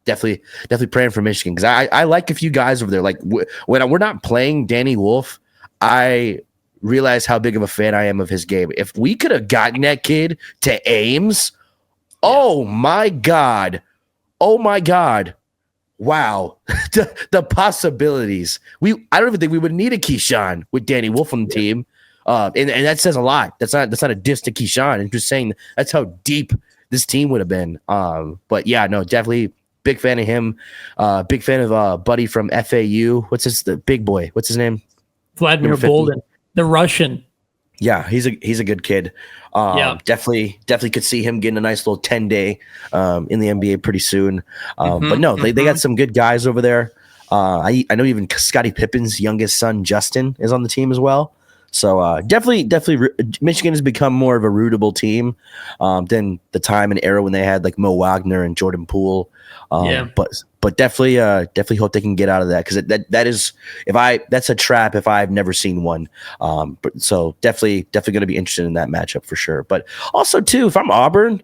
definitely praying for Michigan, because I like a few guys over there. Like, when we're not playing Danny Wolf, I realize how big of a fan I am of his game. If we could have gotten that kid to Ames, oh my God. Wow. the possibilities. I don't even think we would need a Keshon with Danny Wolf on the team. And that says a lot. That's not a diss to Keshon. I'm just saying that's how deep this team would have been. But yeah, no, definitely big fan of him. Big fan of buddy from FAU. The big boy? What's his name? Vladimir Bolden, the Russian. Yeah, he's a good kid. Definitely could see him getting a nice little 10-day in the NBA pretty soon. But no, they got some good guys over there. I know even Scottie Pippen's youngest son, Justin, is on the team as well. So definitely, Michigan has become more of a rootable team than the time and era when they had like Mo Wagner and Jordan Poole. But definitely hope they can get out of that, because that is, that's a trap if I've never seen one. So definitely going to be interested in that matchup for sure. But also too, if I'm Auburn,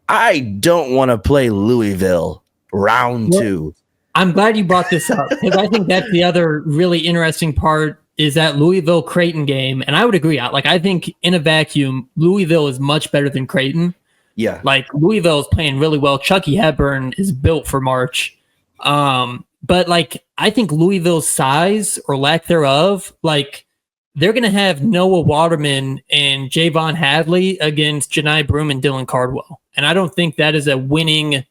I don't want to play Louisville round 2. I'm glad you brought this up, because I think that's the other really interesting part, is that Louisville Creighton game. And I would agree. I think in a vacuum, Louisville is much better than Creighton. Yeah. Like, Louisville is playing really well. Chucky Hepburn is built for March. But like, I think Louisville's size or lack thereof, like, they're going to have Noah Waterman and Javon Hadley against Janai Broom and Dylan Cardwell. And I don't think that is a winning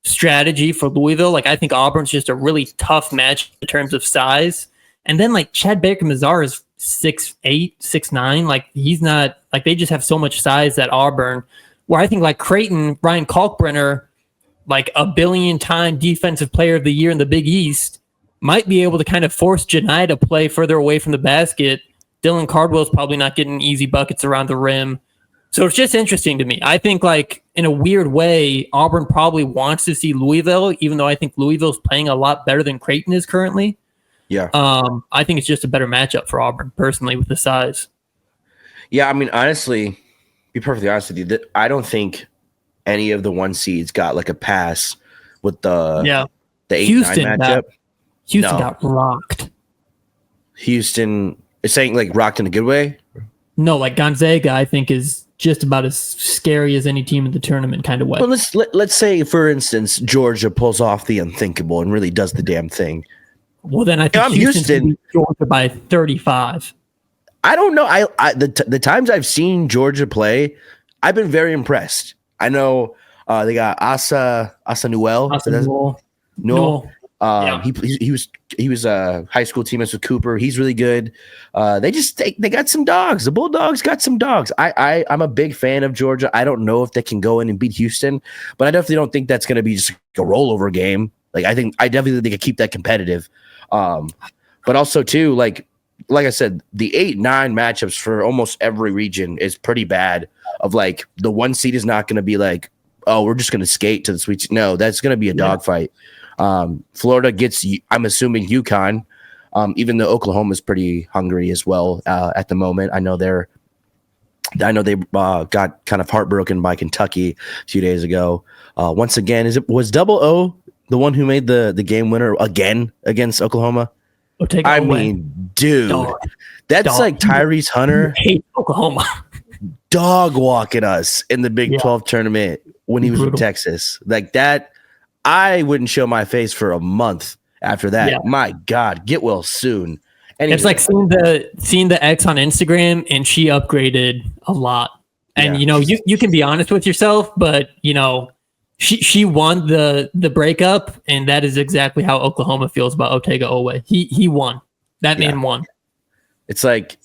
strategy for Louisville. Like, I think Auburn's just a really tough match in terms of size. And then like Chad Baker-Mazar is 6'8", 6'9". Like, he's not, like, they just have so much size at Auburn, where I think like Creighton, Ryan Kalkbrenner, like a billion-time defensive player of the year in the Big East, might be able to kind of force Janai to play further away from the basket. Dylan Cardwell's probably not getting easy buckets around the rim. So it's just interesting to me. I think, like, in a weird way, Auburn probably wants to see Louisville, even though I think Louisville's playing a lot better than Creighton is currently. Yeah. I think it's just a better matchup for Auburn, personally, with the size. Yeah, I mean, honestly, be perfectly honest with you, I don't think any of the 1 seeds got like a pass with the 8-9 matchup. Houston got rocked. Houston is saying like rocked in a good way? No, like Gonzaga, I think, is just about as scary as any team in the tournament kind of way. Well, let's say, for instance, Georgia pulls off the unthinkable and really does the damn thing. Well, then I think Houston beat Georgia by 35. I don't know. The times I've seen Georgia play, I've been very impressed. I know they got Asa Newell. Newell. He was a high school teammates with Cooper. He's really good. They got some dogs. The Bulldogs got some dogs. I'm a big fan of Georgia. I don't know if they can go in and beat Houston, but I definitely don't think that's going to be just a rollover game. Like, I definitely think they could keep that competitive. But also too, like I said, the 8-9 matchups for almost every region is pretty bad. Of like, the 1 seed is not going to be like, oh, we're just going to skate to the Sweet. No, that's going to be a dogfight. Florida gets, I'm assuming, UConn, even though Oklahoma is pretty hungry as well at the moment. I know they got kind of heartbroken by Kentucky a few days ago. Once again, was Double O the one who made the game winner again against Oklahoma. Otega I Oweh. mean, dude, Dog. that's Dog. like Tyrese Hunter Hate Oklahoma. dog walking us in the Big Yeah. 12 tournament when he was Brutal. with Texas. Like that, I wouldn't show my face for a month after that. Yeah. My God, get well soon. Anyway, It's like seeing the ex on Instagram, and she upgraded a lot. And Yeah. you can be honest with yourself, but she won the breakup, and that is exactly how Oklahoma feels about Otega Oweh. He won. That man won. it's like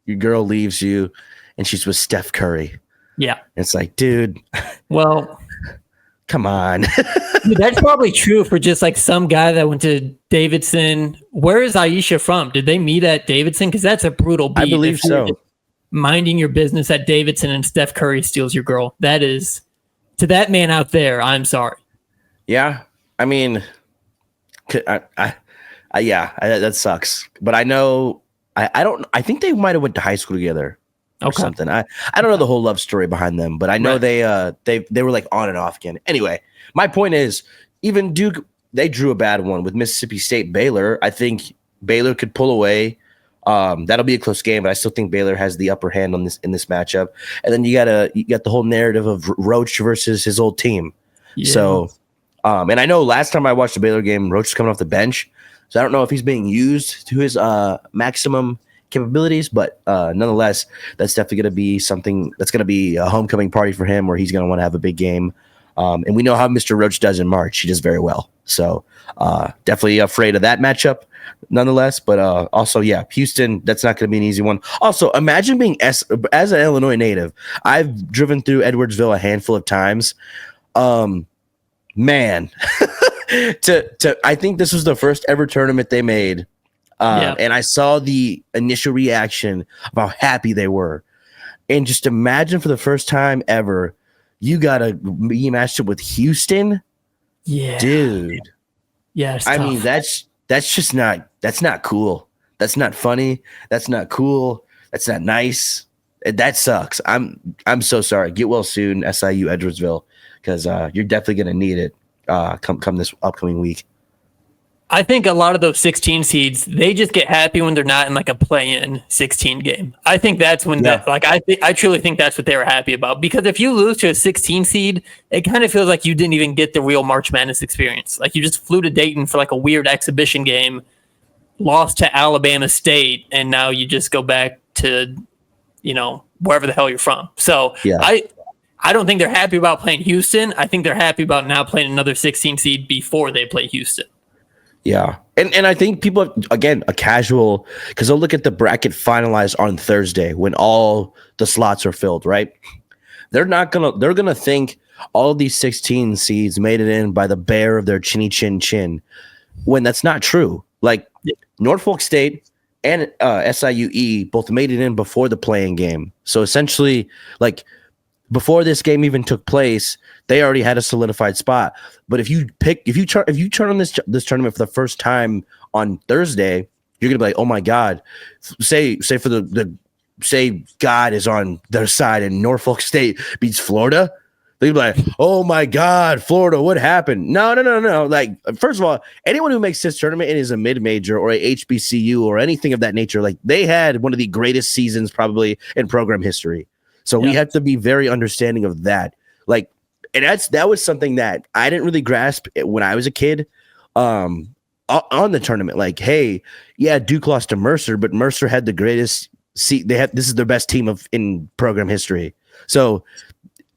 your girl leaves you and she's with Steph Curry. Yeah. It's like, dude, Well, come on. dude, that's probably true for just like some guy that went to Davidson. Where is Aisha from? Did they meet at Davidson? Because that's a brutal beat. I believe if you're so. Minding your business at Davidson and Steph Curry steals your girl. That is, to that man out there, I'm sorry. Yeah. I mean, that sucks. But I know, I think they might have went to high school together or Okay. something. I don't know the whole love story behind them, but I know Right. they were like on and off again. Anyway, my point is, even Duke, they drew a bad one with Mississippi State Baylor. I think Baylor could pull away. That'll be a close game, but I still think Baylor has the upper hand on this in this matchup. And then you got the whole narrative of Roach versus his old team. Yeah. So, and I know last time I watched the Baylor game, Roach was coming off the bench, so I don't know if he's being used to his maximum capabilities, but nonetheless, that's definitely going to be something that's going to be a homecoming party for him, where he's going to want to have a big game. And we know how Mr. Roach does in March; he does very well. So, definitely afraid of that matchup, nonetheless. But also, yeah, Houston, that's not going to be an easy one. Also, imagine being as an Illinois native. I've driven through Edwardsville a handful of times. Man, I think this was the first ever tournament they made. And I saw the initial reaction of how happy they were. And just imagine for the first time ever, you got to be matched up with Houston. Yeah. Dude. Yeah. It's I tough. mean, that's just that's not cool. That's not funny. That's not cool. That's not nice. That sucks. I'm so sorry. Get well soon, SIU Edwardsville, because you're definitely going to need it come this upcoming week. I think a lot of those 16 seeds, they just get happy when they're not in like a play-in 16 game. I think that's when I truly think that's what they were happy about. Because if you lose to a 16 seed, it kind of feels like you didn't even get the real March Madness experience. Like you just flew to Dayton for like a weird exhibition game, lost to Alabama State, and now you just go back to, wherever the hell you're from. So Yeah. I don't think they're happy about playing Houston. I think they're happy about now playing another 16 seed before they play Houston. Yeah. And I think people, again, a casual, because they'll look at the bracket finalized on Thursday when all the slots are filled, right? They're going to think all of these 16 seeds made it in by the bare of their chinny chin chin, when that's not true. Like Norfolk State and SIUE both made it in before the playing game. So essentially, like, before this game even took place, they already had a solidified spot. But if you turn on this tournament for the first time on Thursday, you're gonna be like, oh my God. Say for say God is on their side and Norfolk State beats Florida. They'd be like, oh my God, Florida, what happened? No. Like, first of all, anyone who makes this tournament and is a mid-major or a HBCU or anything of that nature, like, they had one of the greatest seasons probably in program history. So we have to be very understanding of that. Like, and that was something that I didn't really grasp when I was a kid on the tournament. Like, hey, yeah, Duke lost to Mercer, but Mercer had the greatest seat. This is their best team in program history. So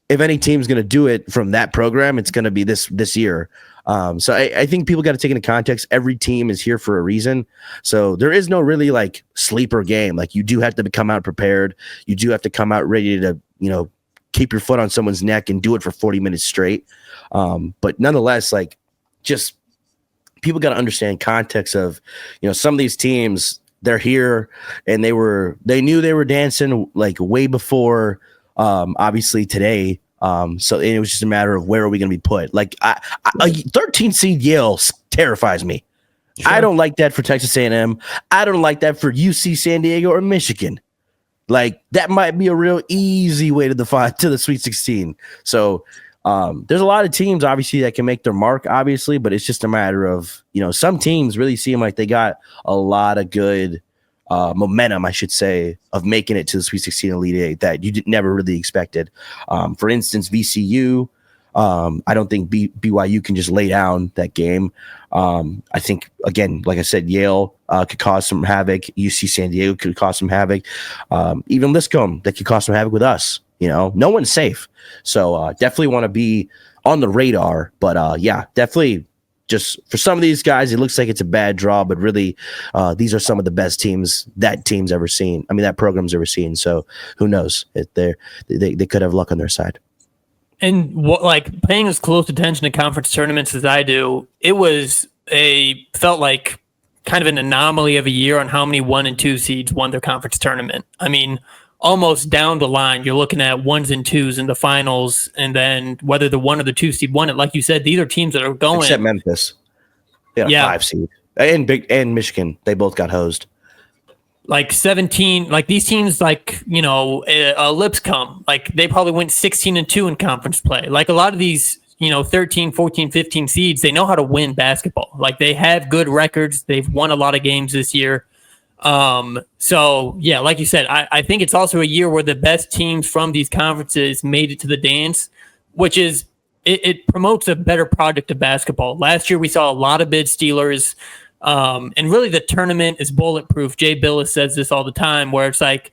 if any team's going to do it from that program, it's going to be this year. So I think people got to take into context. Every team is here for a reason. So there is no really like sleeper game. Like, you do have to come out prepared. You do have to come out ready to, keep your foot on someone's neck and do it for 40 minutes straight. But nonetheless, like, just people got to understand context of, some of these teams, they're here and they knew they were dancing like way before, obviously today. So it was just a matter of where are we going to be put? Like, a 13 seed Yale terrifies me. Sure. I don't like that for Texas A&M. I don't like that for UC San Diego or Michigan. Like, that might be a real easy way to the Sweet 16. So There's a lot of teams obviously that can make their mark, obviously, but it's just a matter of, some teams really seem like they got a lot of good momentum, I should say, of making it to the Sweet 16 Elite Eight that you never really expected. For instance, VCU. I don't think BYU can just lay down that game. I think, again, like I said, Yale could cause some havoc. UC San Diego could cause some havoc. Even Lipscomb, that could cause some havoc with us. No one's safe. So definitely want to be on the radar. But definitely just for some of these guys, it looks like it's a bad draw. But really, these are some of the best teams that team's ever seen. I mean, that program's ever seen. So who knows? They could have luck on their side. And paying as close attention to conference tournaments as I do, it felt like kind of an anomaly of a year on how many 1 and 2 seeds won their conference tournament. I mean, almost down the line, you're looking at 1s and 2s in the finals, and then whether the 1 or the 2 seed won it, like you said, these are teams that are going. Except Memphis, they had a 5 seed, and Michigan, they both got hosed. Like 17, like these teams, Lipscomb, like they probably went 16-2 in conference play. Like a lot of these, 13, 14, 15 seeds, they know how to win basketball. Like they have good records. They've won a lot of games this year. So yeah, like you said, I think it's also a year where the best teams from these conferences made it to the dance, which is, it promotes a better product of basketball. Last year, we saw a lot of bid stealers. And really the tournament is bulletproof. Jay Billis says this all the time, where it's like,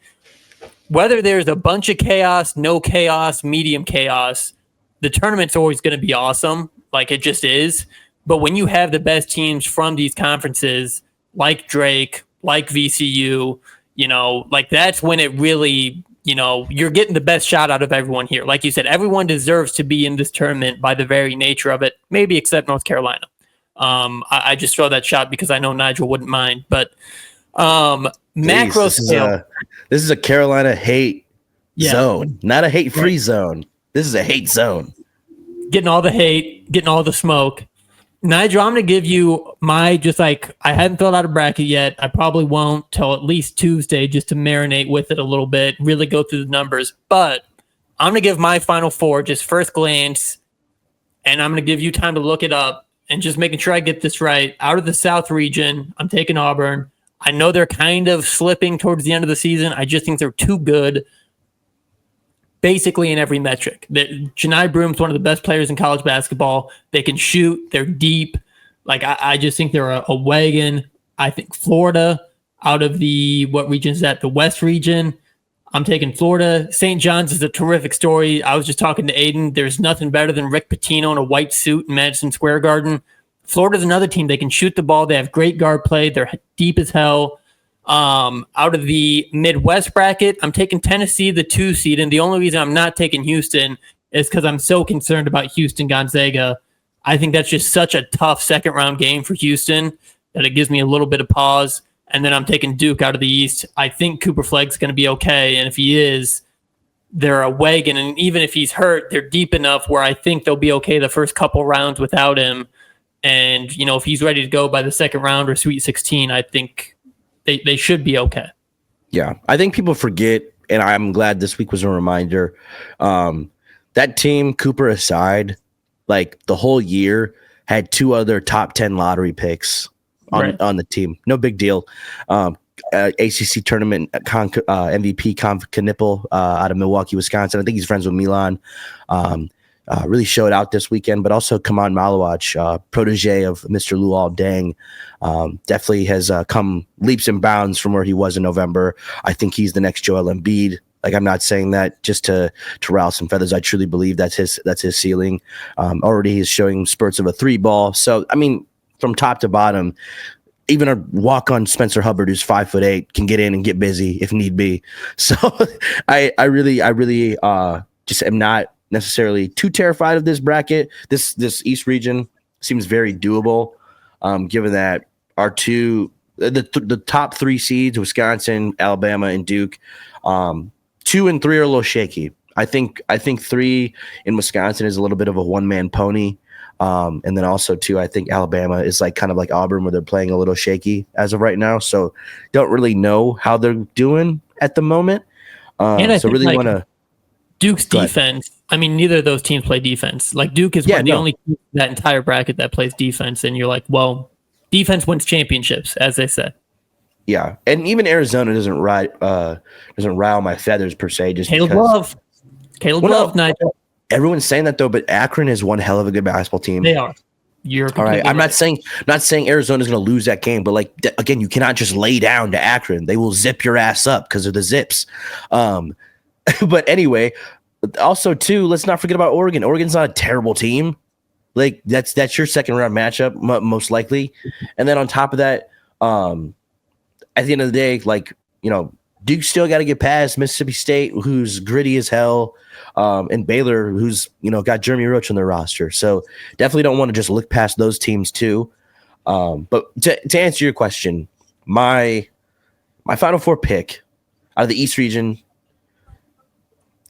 whether there's a bunch of chaos, no chaos, medium chaos, the tournament's always going to be awesome. Like it just is. But when you have the best teams from these conferences, like Drake, like VCU, like that's when it really, you're getting the best shot out of everyone here. Like you said, everyone deserves to be in this tournament by the very nature of it, maybe except North Carolina. I just throw that shot because I know Nigel wouldn't mind, but macro scale. This is a Carolina hate zone, not a hate-free zone. This is a hate zone. Getting all the hate, getting all the smoke. Nigel, I'm going to give you I haven't filled out a bracket yet. I probably won't till at least Tuesday just to marinate with it a little bit, really go through the numbers. But I'm going to give my final four just first glance, and I'm going to give you time to look it up. And just making sure I get this right. Out of the South region, I'm taking Auburn. I know they're kind of slipping towards the end of the season. I just think they're too good, basically in every metric. Janai Broom's one of the best players in college basketball. They can shoot. They're deep. Like I just think they're a wagon. I think Florida, out of what region is that? The West region. I'm taking Florida. St. John's is a terrific story. I was just talking to Aiden. There's nothing better than Rick Pitino in a white suit in Madison Square Garden. Florida's another team. They can shoot the ball. They have great guard play. They're deep as hell. Out of the Midwest bracket, I'm taking Tennessee, the 2 seed. And the only reason I'm not taking Houston is because I'm so concerned about Houston Gonzaga. I think that's just such a tough second round game for Houston that it gives me a little bit of pause. And then I'm taking Duke out of the East. I think Cooper Flagg's going to be okay. And if he is, they're a wagon. And even if he's hurt, they're deep enough where I think they'll be okay the first couple rounds without him. And, if he's ready to go by the second round or Sweet 16, I think they should be okay. Yeah, I think people forget, and I'm glad this week was a reminder, that team, Cooper aside, like the whole year, had 2 other top 10 lottery picks on the team. No big deal. ACC tournament MVP Knipple out of Milwaukee, Wisconsin. I think he's friends with Milan. Really showed out this weekend, but also Kaman Malawach, protege of Mr. Luol Deng, definitely has come leaps and bounds from where he was in November. I think he's the next Joel Embiid. Like, I'm not saying that just to rile some feathers. I truly believe that's his ceiling. Already he's showing spurts of a 3-ball. So, I mean, from top to bottom, even a walk-on Spencer Hubbard, who's 5'8", can get in and get busy if need be. So I really just am not necessarily too terrified of this bracket. This East region seems very doable, given that our the top 3 seeds, Wisconsin, Alabama, and Duke, 2 and 3 are a little shaky. I think 3 in Wisconsin is a little bit of a one-man pony. And then also too, I think Alabama is like kind of like Auburn, where they're playing a little shaky as of right now. So don't really know how they're doing at the moment. And I so think really want to. Duke's defense. I mean, neither of those teams play defense. Like Duke is one of the only teams in that entire bracket that plays defense, and you're like, well, defense wins championships, as they say. Yeah, and even Arizona doesn't rile my feathers per se. Just Caleb Love, Nigel. Everyone's saying that though, but Akron is one hell of a good basketball team. They are. All right. I'm not saying Arizona's going to lose that game, but like again, you cannot just lay down to Akron. They will zip your ass up because of the zips. But anyway, also too, let's not forget about Oregon. Oregon's not a terrible team. Like that's your second round matchup most likely, and then on top of that, at the end of the day, like, you know, Duke still got to get past Mississippi State, who's gritty as hell, and Baylor, who's, you know, got Jeremy Roach on their roster. So definitely don't want to just look past those teams too. But to answer your question, my Final Four pick out of the East region,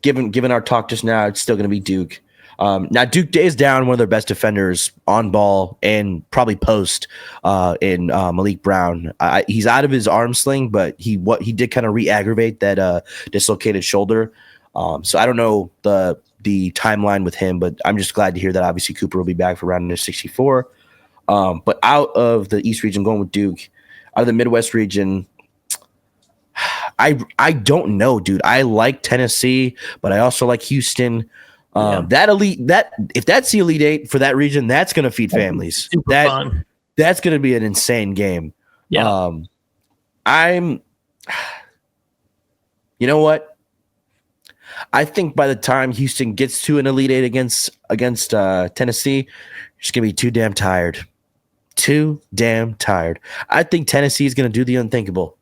given our talk just now, it's still going to be Duke. Now Duke is down one of their best defenders on ball and probably post in Malik Brown. He's out of his arm sling, but he did kind of re-aggravate that dislocated shoulder. So I don't know the timeline with him, but I'm just glad to hear that obviously Cooper will be back for round 64. But out of the East region, going with Duke. Out of the Midwest region, I don't know, dude. I like Tennessee, but I also like Houston. If that's the Elite Eight for that region, that's going to feed families. Fun. That's going to be an insane game. Yeah. You know what? I think by the time Houston gets to an Elite Eight against Tennessee, it's going to be too damn tired. Too damn tired. I think Tennessee is going to do the unthinkable.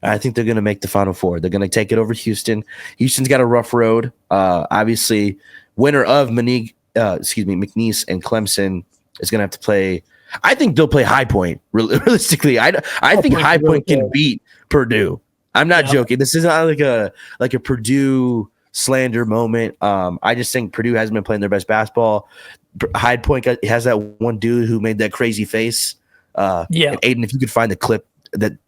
I think they're going to make the Final Four. They're going to take it over Houston. Houston's got a rough road. Obviously, winner of McNeese and Clemson is going to have to play. I think they'll play High Point. Realistically, I think High Point can beat Purdue. I'm not joking. This is not like a Purdue slander moment. I just think Purdue hasn't been playing their best basketball. High Point has that one dude who made that crazy face. And Aiden, if you could find the clip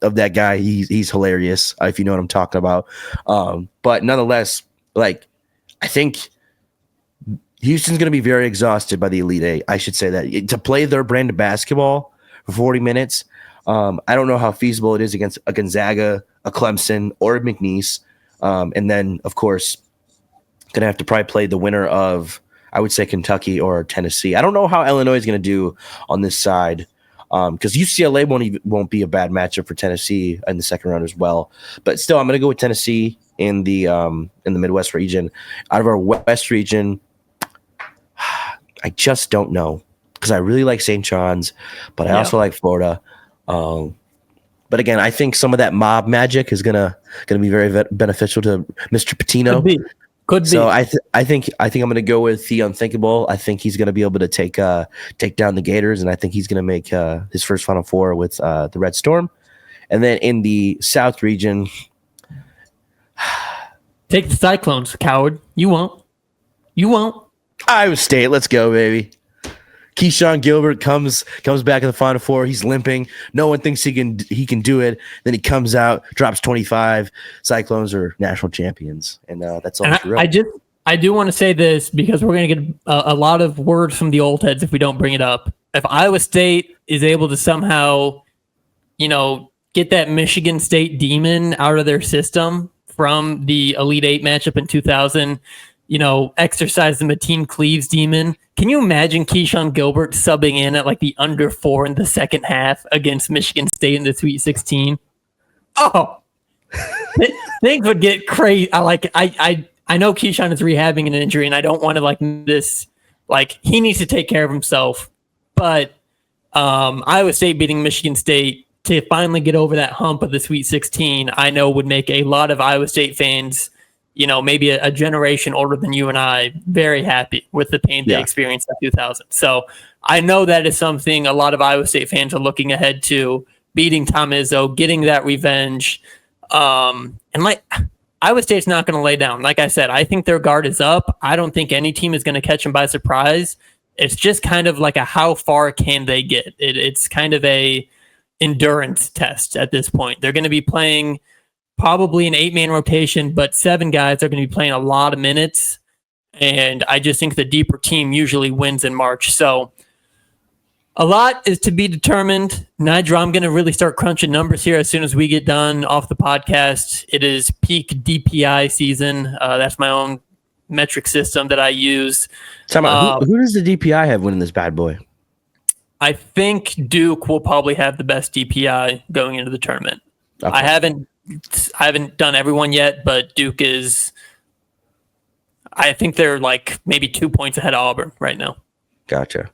of that guy, he's hilarious. If you know what I'm talking about. But nonetheless, like, I think Houston's going to be very exhausted by the Elite Eight. I should say that to play their brand of basketball for 40 minutes. I don't know how feasible it is against a Gonzaga, a Clemson, or a McNeese. And then, of course, going to have to probably play the winner of, I would say, Kentucky or Tennessee. I don't know how Illinois is going to do on this side, because UCLA won't be a bad matchup for Tennessee in the second round as well. But still, I'm going to go with Tennessee in the Midwest region. Out of our West region, I just don't know, because I really like St. John's, but I also like Florida. But again, I think some of that mob magic is gonna be very beneficial to Mr. Patino. Could be. So I think I'm gonna go with the unthinkable. I think he's gonna be able to take down the Gators, and I think he's gonna make his first Final Four with the Red Storm. And then in the South region, take the Cyclones, coward. You won't. Iowa State, let's go, baby. Keshon Gilbert comes back in the Final Four. He's limping. No one thinks he can do it. Then he comes out, drops 25. Cyclones are national champions, and that's all. I do want to say this, because we're going to get a lot of words from the old heads if we don't bring it up. If Iowa State is able to somehow, get that Michigan State demon out of their system from the Elite Eight matchup in 2000. Exercise the Mateen Cleaves demon. Can you imagine Keshon Gilbert subbing in at like the under 4 in the second half against Michigan State in the Sweet 16? Oh, things would get crazy. I know Keshon is rehabbing an injury, and I don't want to he needs to take care of himself. But Iowa State beating Michigan State to finally get over that hump of the Sweet 16, I know would make a lot of Iowa State fans, maybe a generation older than you and I, very happy with the pain they experienced in 2000. So I know that is something a lot of Iowa State fans are looking ahead to, beating Tom Izzo, getting that revenge. And Iowa State's not going to lay down. Like I said, I think their guard is up. I don't think any team is going to catch them by surprise. It's just kind of like a how far can they get? It's kind of a endurance test at this point. They're going to be playing probably an 8-man rotation, but 7 guys are going to be playing a lot of minutes. And I just think the deeper team usually wins in March. So a lot is to be determined. Nigel, I'm going to really start crunching numbers here as soon as we get done off the podcast. It is peak DPI season. That's my own metric system that I use. Who does the DPI have winning this bad boy? I think Duke will probably have the best DPI going into the tournament. Okay. I haven't done everyone yet, but Duke is. I think they're like maybe 2 points ahead of Auburn right now. Gotcha.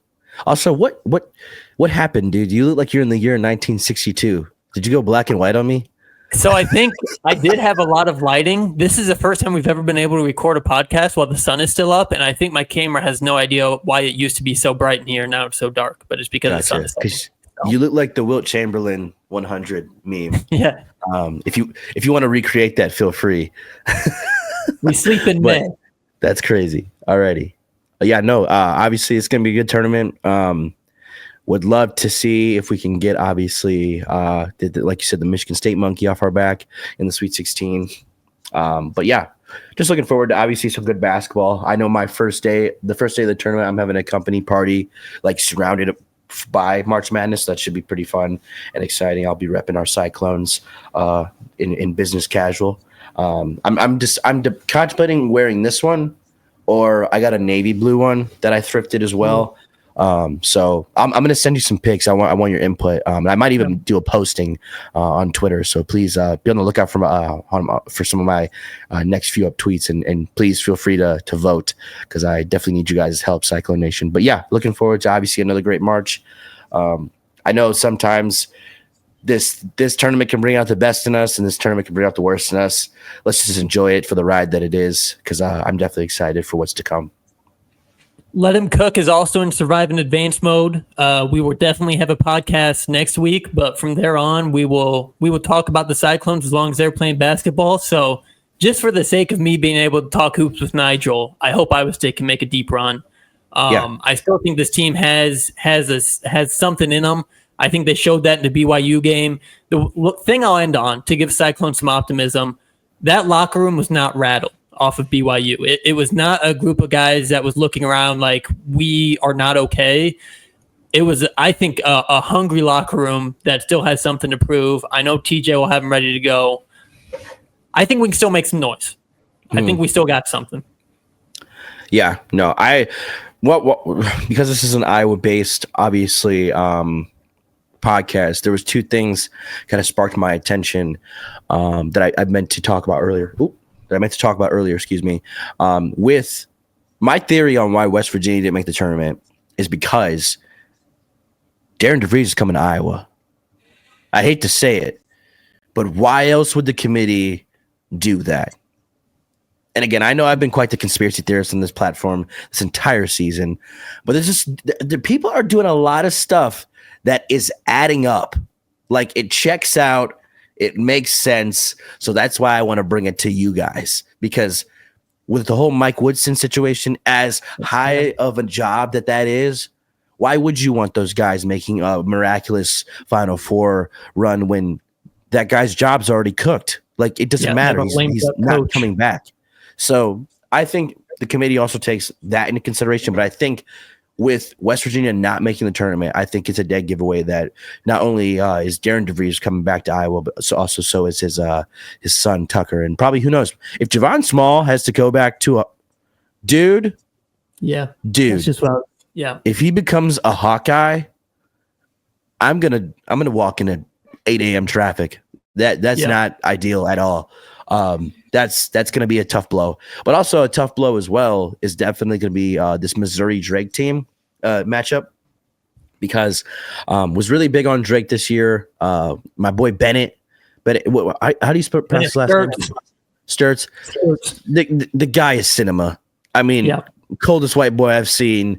Also, what happened, dude? You look like you're in the year 1962. Did you go black and white on me? So I think I did have a lot of lighting. This is the first time we've ever been able to record a podcast while the sun is still up, and I think my camera has no idea why it used to be so bright in here. Now it's so dark, but it's because the sun is up. You look like the Wilt Chamberlain 100 meme. Yeah. If you want to recreate that, feel free. We sleep in May. That's crazy. Alrighty. Yeah, no, obviously it's going to be a good tournament. Would love to see if we can get, obviously, like you said, the Michigan State monkey off our back in the Sweet 16. But yeah, just looking forward to obviously some good basketball. I know the first day of the tournament, I'm having a company party, like surrounded by March Madness. That should be pretty fun and exciting. I'll be repping our Cyclones in business casual. I'm contemplating wearing this one, or I got a navy blue one that I thrifted as well. So I'm going to send you some pics. I want your input. I might even do a posting on Twitter. So please be on the lookout for some of my next few up tweets, and please feel free to vote, because I definitely need you guys' help, Cyclone Nation. But yeah, looking forward to obviously another great March. I know sometimes this tournament can bring out the best in us, and this tournament can bring out the worst in us. Let's just enjoy it for the ride that it is, because I'm definitely excited for what's to come. Let Him Cook is also in Survive in Advanced mode. We will definitely have a podcast next week, but from there on, we will talk about the Cyclones as long as they're playing basketball. So just for the sake of me being able to talk hoops with Nigel, I hope Iowa State can make a deep run. I still think this team has something in them. I think they showed that in the BYU game. The thing I'll end on, to give Cyclones some optimism, that locker room was not rattled off of BYU. It was not a group of guys that was looking around like we are not okay. It was, I think, a hungry locker room that still has something to prove. I know TJ will have them ready to go. I think we can still make some noise. I think we still got something. Yeah, no, because this is an Iowa-based, obviously, podcast, there was 2 things kind of sparked my attention that I meant to talk about earlier. Excuse me. With my theory on why West Virginia didn't make the tournament is because Darren DeVries is coming to Iowa. I hate to say it, but why else would the committee do that? And again, I know I've been quite the conspiracy theorist on this platform this entire season, but there's just the people are doing a lot of stuff that is adding up. Like, it checks out. It makes sense. So that's why I want to bring it to you guys, because with the whole Mike Woodson situation, as high of a job that is, why would you want those guys making a miraculous Final Four run when that guy's job's already cooked? Like, it doesn't matter. He's not coming back. So I think the committee also takes that into consideration. But I think with West Virginia not making the tournament, I think it's a dead giveaway that not only is Darren DeVries coming back to Iowa, but so is his son Tucker, and probably, who knows, if Javon Small has to go back to a dude. That's just if he becomes a Hawkeye, I'm gonna walk into 8 a.m. traffic. That's not ideal at all. That's going to be a tough blow, but also a tough blow as well is definitely going to be this Missouri Drake team matchup, because was really big on Drake this year. My boy Bennett, but how do you pronounce his last name? Sturts. The guy is cinema. I mean, coldest white boy I've seen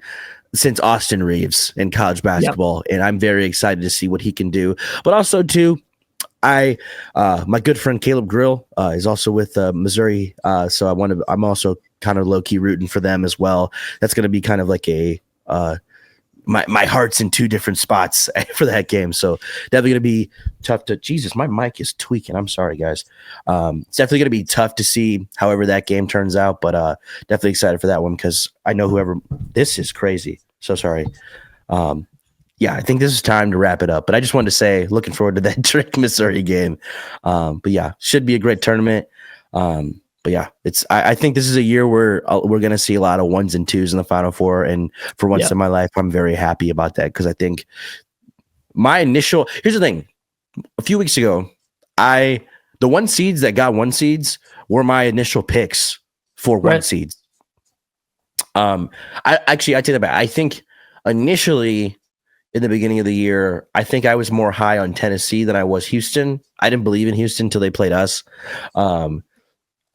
since Austin Reeves in college basketball, and I'm very excited to see what he can do. But also too, my good friend Caleb Grill is also with Missouri, so I'm also kind of low key rooting for them as well. That's going to be kind of like a my heart's in two different spots for that game. So definitely going to be tough to. Jesus, my mic is tweaking. I'm sorry, guys. It's definitely going to be tough to see however that game turns out, but definitely excited for that one because I know whoever. This is crazy. So sorry. Yeah, I think this is time to wrap it up. But I just wanted to say, looking forward to that Drake Missouri game. But yeah, should be a great tournament. But yeah, I think this is a year where we're going to see a lot of 1s and 2s in the Final Four. And for once in my life, I'm very happy about that because I think here's the thing. A few weeks ago, the 1 seeds that got 1 seeds were my initial picks for 1 seeds. I take that back. I think initially in the beginning of the year, I think I was more high on Tennessee than I was Houston. I didn't believe in Houston until they played us.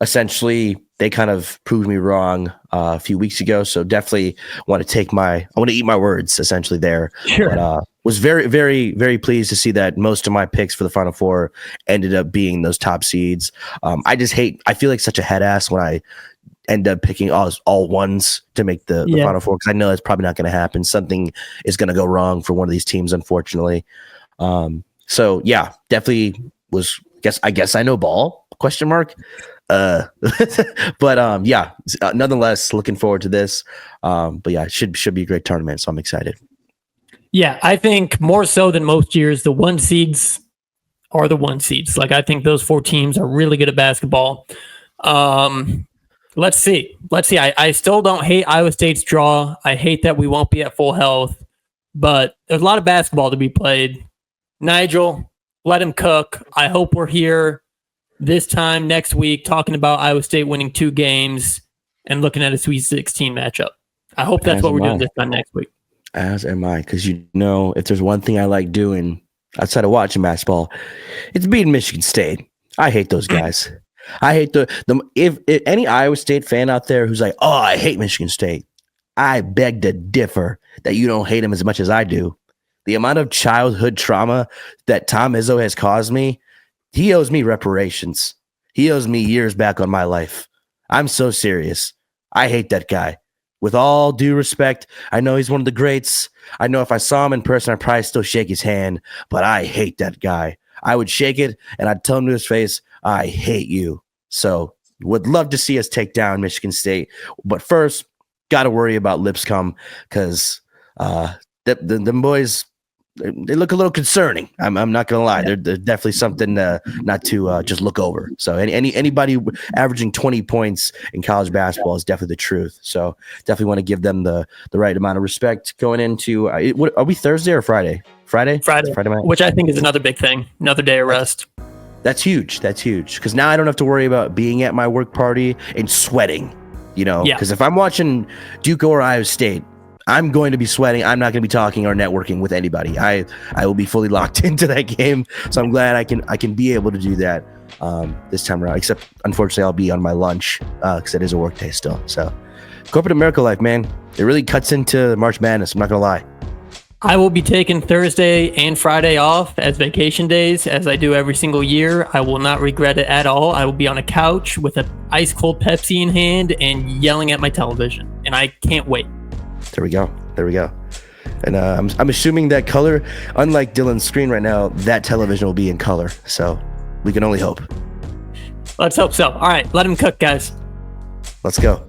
Essentially, they kind of proved me wrong a few weeks ago. So definitely want to eat my words essentially there. Sure. But, was very, very, very pleased to see that most of my picks for the Final Four ended up being those top seeds. I feel like such a head ass when I end up picking all 1s to make the Final Four because I know that's probably not going to happen. Something is going to go wrong for one of these teams, unfortunately. So yeah, definitely I guess I know ball ? But yeah, nonetheless, looking forward to this. But yeah, it should be a great tournament, so I'm excited. Yeah, I think more so than most years, the 1 seeds are the 1 seeds. Like I think those 4 teams are really good at basketball. Let's see. I still don't hate Iowa State's draw. I hate that we won't be at full health, but there's a lot of basketball to be played. Nigel, let him cook. I hope we're here this time next week talking about Iowa State winning 2 games and looking at a Sweet 16 matchup. I hope that's what we're doing this time next week. As am I, because if there's one thing I like doing outside of watching basketball, it's beating Michigan State. I hate those guys. I hate if any Iowa State fan out there who's like, oh, I hate Michigan State, I beg to differ that you don't hate them as much as I do. The amount of childhood trauma that Tom Izzo has caused me, he owes me reparations. He owes me years back on my life. I'm so serious. I hate that guy. With all due respect, I know he's one of the greats. I know if I saw him in person, I'd probably still shake his hand, but I hate that guy. I would shake it and I'd tell him to his face, I hate you. So would love to see us take down Michigan State. But first, got to worry about Lipscomb because the boys, they look a little concerning. I'm not going to lie. They're definitely something not to just look over. So anybody averaging 20 points in college basketball is definitely the truth. So definitely want to give them the right amount of respect going into are we Thursday or Friday? Friday night? Which I think is another big thing. Another day of rest. That's huge. Because now I don't have to worry about being at my work party and sweating, because if I'm watching Duke or Iowa State, I'm going to be sweating. I'm not going to be talking or networking with anybody. I will be fully locked into that game. So I'm glad I can be able to do that this time around. Except, unfortunately, I'll be on my lunch because it is a work day still. So corporate America life, man, it really cuts into March Madness. I'm not going to lie. I will be taking Thursday and Friday off as vacation days, as I do every single year. I will not regret it at all. I will be on a couch with an ice cold Pepsi in hand and yelling at my television, and I can't wait. There we go. And I'm assuming that color, unlike Dylan's screen right now, that television will be in color. So we can only hope. Let's hope so. All right, let him cook, guys. Let's go.